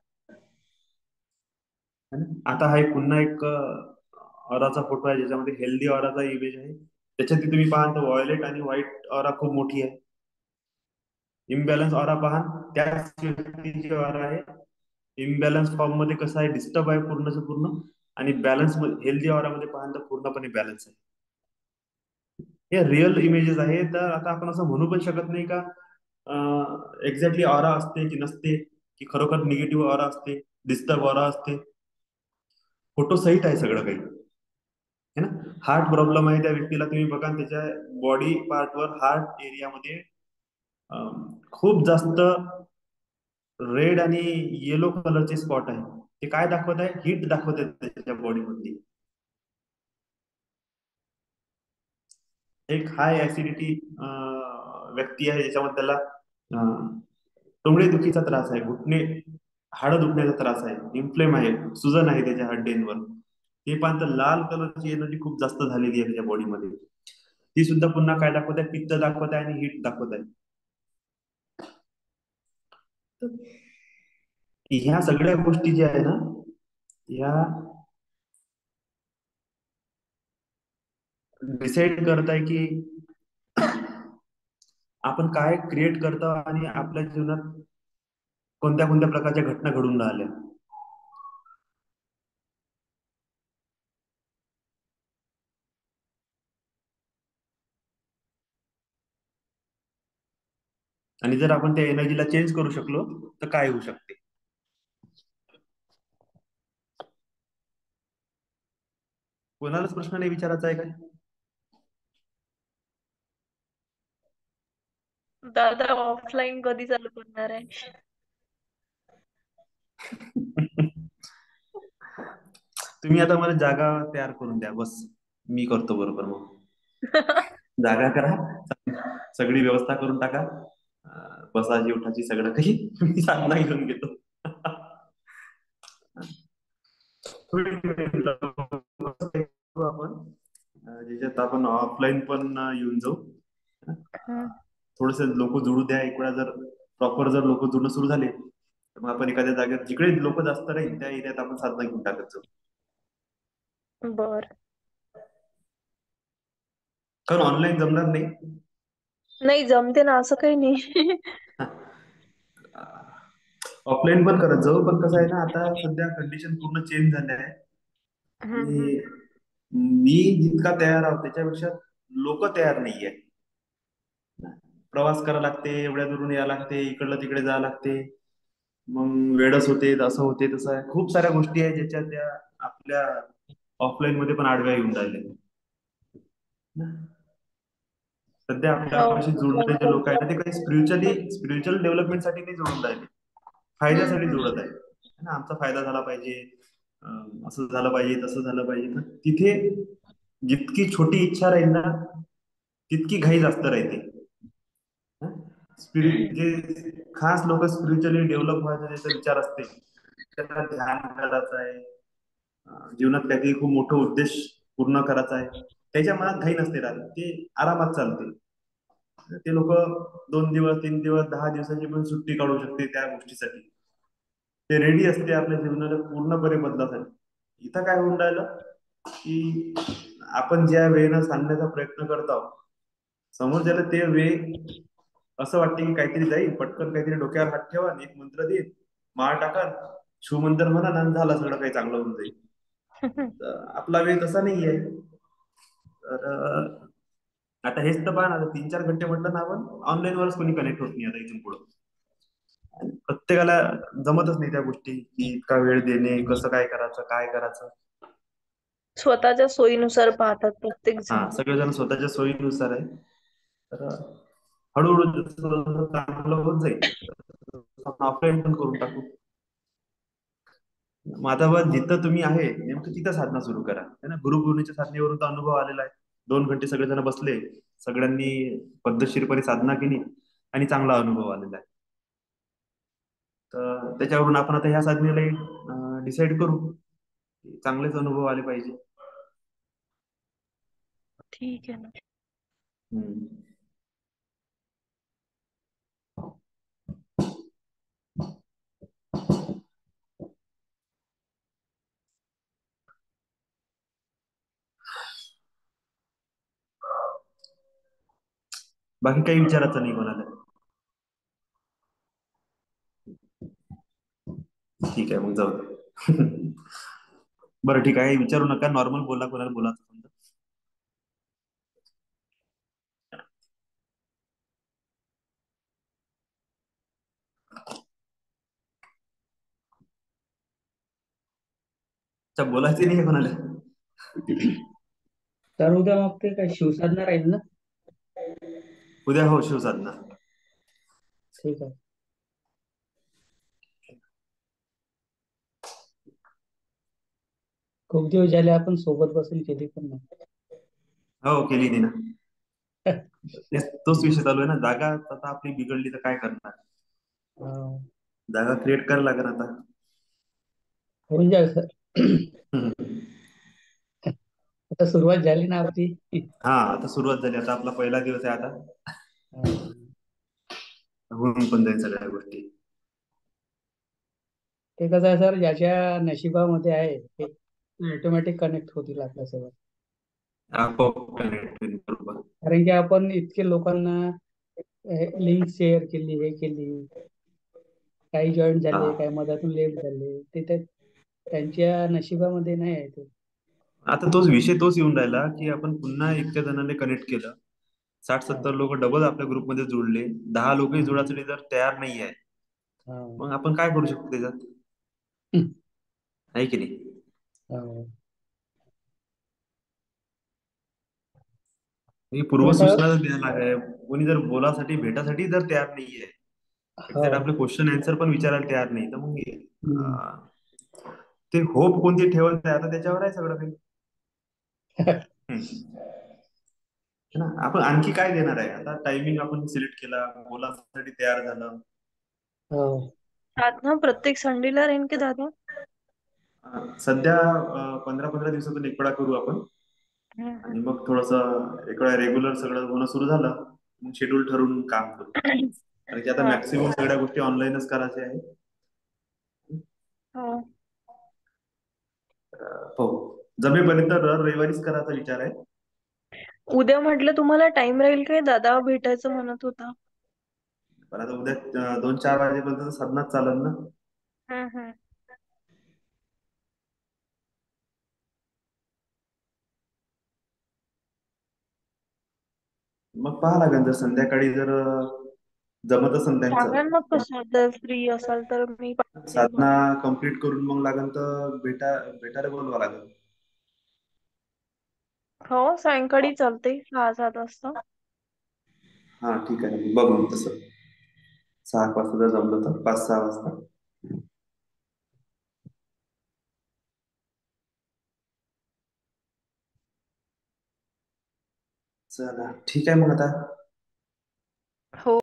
A: है ना? आता हा एक पुन्हा एक ऑराचा फोटो आहे, ज्याच्यामध्ये हेल्दी ऑराचा इमेज आहे. त्याच्यात तुम्ही पाहा तर व्हायोलेट आणि व्हाईट ऑरा खूप मोठी आहे. इम्बॅलन्स ऑरा पहा, त्याच व्यक्तीची ऑरा आहे. इम्बॅलन्स फॉर्म मध्ये कसं आहे, डिस्टर्ब आहे पूर्णच पूर्ण, आणि बॅलन्स हेल्दी ऑरा मध्ये पाहा तर पूर्णपणे बॅलन्स आहे. हे रिअल इमेजेस आहे. तर आता आपण असं म्हणू पण शकत नाही का एक्झॅक्टली ऑरा असते की नसते, की खरोखर निगेटिव्ह ऑरा असते, डिस्टर्ब ऑरा असते. फोटो सहित आहे सगळं काही, है ना. हार्ट प्रॉब्लेम आहे त्या व्यक्तीला, तुम्ही बघा त्याच्या बॉडी पार्टवर हार्ट एरियामध्ये खूप जास्त रेड आणि येलो कलरचे स्पॉट आहे. ते काय दाखवत आहे, हीट दाखवत आहे त्याच्या बॉडी मधली. एक हाय ऍसिडिटी व्यक्ती आहे, ज्याच्यामध्ये त्याला टोंगळे दुखीचा त्रास आहे, घुटणे हाडं दुखण्याचा त्रास आहे, इन्फ्लेम आहे, सुजन आहे त्याच्या हड्डींवर. ते पण तर लाल कलरची एनर्जी खूप जास्त झालेली आहे त्याच्या बॉडीमध्ये. ती सुद्धा पुन्हा काय दाखवत आहे, पित्त दाखवत आहे आणि हीट दाखवत आहे. ह्या सगळ्या गोष्टी ज्या आहे ना, ह्या डिसाइड करत आहे की आपण काय क्रिएट करतो आणि आपल्या जीवनात कोणत्या कोणत्या प्रकारच्या घटना घडून राहिल्या. आणि जर आपण त्या एनर्जीला चेंज करू शकलो तर काय होऊ शकते. कोणालाच प्रश्न नाही विचारायचा आहे काय?
D: दादा ऑफलाईन कधी चालू करणार आहे?
A: तुम्ही आता मला जागा तयार करून द्या, बस मी करतो बरोबर. मग जागा करा, सगळी व्यवस्था करून टाका, बसाची उठाची सगळं काही मी साधना घेऊन घेतो. आपण ज्याच्यात आपण ऑफलाईन पण येऊन जाऊ. थोडेसे लोक जुळू द्या एक वेळा, जर प्रॉपर जर लोक जुळणं सुरू झाले तर मग आपण एखाद्या जागेत जिकडे लोक जास्त राहील त्या एरियात आपण साधना घेऊन टाकत जाऊ.
D: बर.
A: कारण ऑनलाईन जमणार नाही.
D: नाही जमते ना, असं काही नाही.
A: ऑफलाईन पण करत जाऊ, पण कसं आहे ना, आता सध्या कंडिशन पूर्ण चेंज झाल्या आहे.
D: हम्म.
A: आणि मी जितका तयार आहोत त्याच्यापेक्षा लोक तयार नाहीये. प्रवास करावा लागते, एवढ्या दुरून यावं लागते, इकडलं तिकडे जावं लागते, मग वेळच होते, असं होते तसं आहे. खूप साऱ्या गोष्टी आहेत ज्याच्या त्या आपल्या ऑफलाईन मध्ये पण आडव्या येऊन राहिल्या. सध्या
D: हो,
A: आपल्यापाशी
D: ऑफलाईन
A: जुळणारे जे
D: पण
A: लोक आहेत ना, ते काही स्पिरिच्युअल डेव्हलपमेंटसाठी नाही जुळून राहिले, फायद्यासाठी
D: हम्म.
A: जुळत आहे. है ना, आमचा फायदा झाला पाहिजे, असं झालं पाहिजे, तसं झालं पाहिजे. तर तिथे जितकी छोटी इच्छा राहील ना, तितकी घाई जास्त राहते. स्पिरिट जे खास लोक स्पिरिच्युअली डेव्हलप व्हायचा ज्याचा विचार असते, त्यांना ध्यान करायचं आहे, जीवनात काहीतरी खूप मोठं उद्देश पूर्ण करायचा आहे, त्याच्या मनात घाई नसते राहत, ते आरामात चालते. ते लोक 2 दिवस 3 दिवस 10 दिवसाची पण सुट्टी काढू शकते त्या गोष्टीसाठी. ते रेडी असते आपल्या जीवनाला पूर्णपणे बदलासाठी. इथं काय होऊन राहिलं की आपण ज्या वेळेनं सांगण्याचा प्रयत्न करत आहोत, समोरच्याला ते वेळ असं वाटते की काहीतरी जाईल, पटकन काहीतरी डोक्यावर हात ठेवा, एक मंत्र देईल, माळ टाका, शिवमंत्र म्हणा आणि झालं, सगळं काही चांगलं होऊन जाईल. तर आपला वेळ तसा नाही आहे. तर आता हेच तर पहा ना, 3-4 घंटे म्हटलं ना आपण, ऑनलाईन वरच कोणी कनेक्ट होत नाही आता इथून पुढं. आणि प्रत्येकाला जमतच नाही त्या गोष्टी, की इतका वेळ देणे, कसं काय करायचं, काय करायचं.
D: स्वतःच्या सोयीनुसार पाहतात प्रत्येक जण.
A: हा, सगळेजण स्वतःच्या सोयीनुसार आहे. तर हळूहळू जसं चांगलं होत जाईल आपण ऑफलाईन पण करून टाकू. मग आता बघ, जिथं तुम्ही आहे नेमकं तिथं साधना सुरू करा है ना. गुरुपौर्णिमेच्या साधनेवरून तर अनुभव आलेला आहे. 2 घंटे सगळेजण बसले, सगळ्यांनी पद्धतशीरपणे साधना केली आणि चांगला अनुभव आलेला आहे. तर त्याच्यावरून आपण आता ह्या साधनेला डिसाईड करू की चांगलेच अनुभव आले पाहिजे.
D: ठीक आहे ना.
A: हम्म. बाकी काही विचारायचं नाही कोणाला? ठीक आहे, मग जाऊ दे. बरं ठीक आहे, विचारू नका, नॉर्मल बोला, कोणाला बोलायचं समजा. अच्छा, बोलायचं नाही कोणाला?
E: तर उद्या मग ते काय शिवसाधना राहील ना?
A: उद्या हो, शिवसाधना.
E: ठीक आहे. खूप दिवस झाले आपण सोबत बसून केली पण नाही.
A: हो, केली नाही ना. तोच विषय चालू आहे ना, जागा आता आपली बिघडली तर काय करणार.
E: अं,
A: जागा क्रिएट करायला लागेल आता.
E: होऊन जाईल सर.
A: हम्म.
E: आता सुरुवात झाली ना आपली.
A: हा, आता सुरुवात झाली, आता आपला पहिला दिवस आहे. आता
E: अं,
A: होऊन पण जाईल सगळ्या गोष्टी.
E: ते कसं आहे सर, ज्याच्या नशिबामध्ये आहे ते ऑटोमॅटिक कनेक्ट होतील आपल्यासोबत.
A: आपोआप connect होईल, बरोबर.
E: कारण की आपण इतके लोकांना लिंक शेअर केली, हे केली, काही जॉईन
A: हा,
E: झाले, काही मधातून लेट झाले, ते त्यांच्या नशिबामध्ये नाही आहे ते.
A: आता तोच विषय तोच येऊन राहिला की आपण पुन्हा इतक्या जणांनी कनेक्ट केलं, 60-70
E: हा.
A: लोक डबल आपल्या ग्रुपमध्ये जोडले, 10 लोकही
E: हम्म.
A: जोडासाठी जर तयार नाही आहे,
E: हा.
A: मग आपण काय करू शकतो त्याच्यात,
E: हम्म.
A: आहे की नाही?
E: हा.
A: ही
E: थोडंसं.
A: पूर्वसूचना जर द्यायला आहे, कोणी जर बोलासाठी भेटासाठी जर तयार नाहीये,
E: हो.
A: एक्झॅक्ट आपले क्वेश्चन आन्सर पण विचारायला तयार नाही, तर मग
E: हम्म.
A: ते होप कोणती ठेवत आहे आता त्याच्यावर आहे सगळं काही. हम्म. है ना, आपण आणखी काय देणार आहे? आता टायमिंग आपण सिलेक्ट केला, बोलासाठी तयार झालं.
E: हो.
D: साधना प्रत्येक संडेला राहीन की दादा?
A: सध्या 15-15 दिवसातून एक वेळा करू आपण.
D: हम्म,
A: आणि मग थोडस एक वेळा रेग्युलर सगळं होणं सुरू झालं, मग शेड्यूल ठरवून काम करू.
D: हम्म.
A: कारण की आता
D: हा.
A: मॅक्सिमम सगळ्या गोष्टी ऑनलाईनच करायच्या आहे.
D: हो.
A: हो, जमेपर्यंत दर रविवारीच करायचा विचार आहे.
D: उद्या म्हटलं तुम्हाला टाइम राहील काय? दादा भेटायचं म्हणत होता.
A: पण आता उद्या 2-4 वाजेपर्यंत साधनाच चालेल ना.
D: हम्म, हम्म.
A: मग पाहा लागेल, जर संध्याकाळी जर जमत असेल
D: सांगा
A: त्यांचं,
D: ना कसं, जर फ्री असाल तर मी पाहते
A: साधना
D: मग.
A: कम्प्लीट करून मग लागेल तर भेटायला बोलवा लागेल.
D: हो, सायंकाळी चालते 6-7 वाजता.
A: हा ठीक आहे, बघू तसं 6 वाजता जर जमलं तर 5-6 वाजता. चला ठीक आहे मग आता.
D: हो.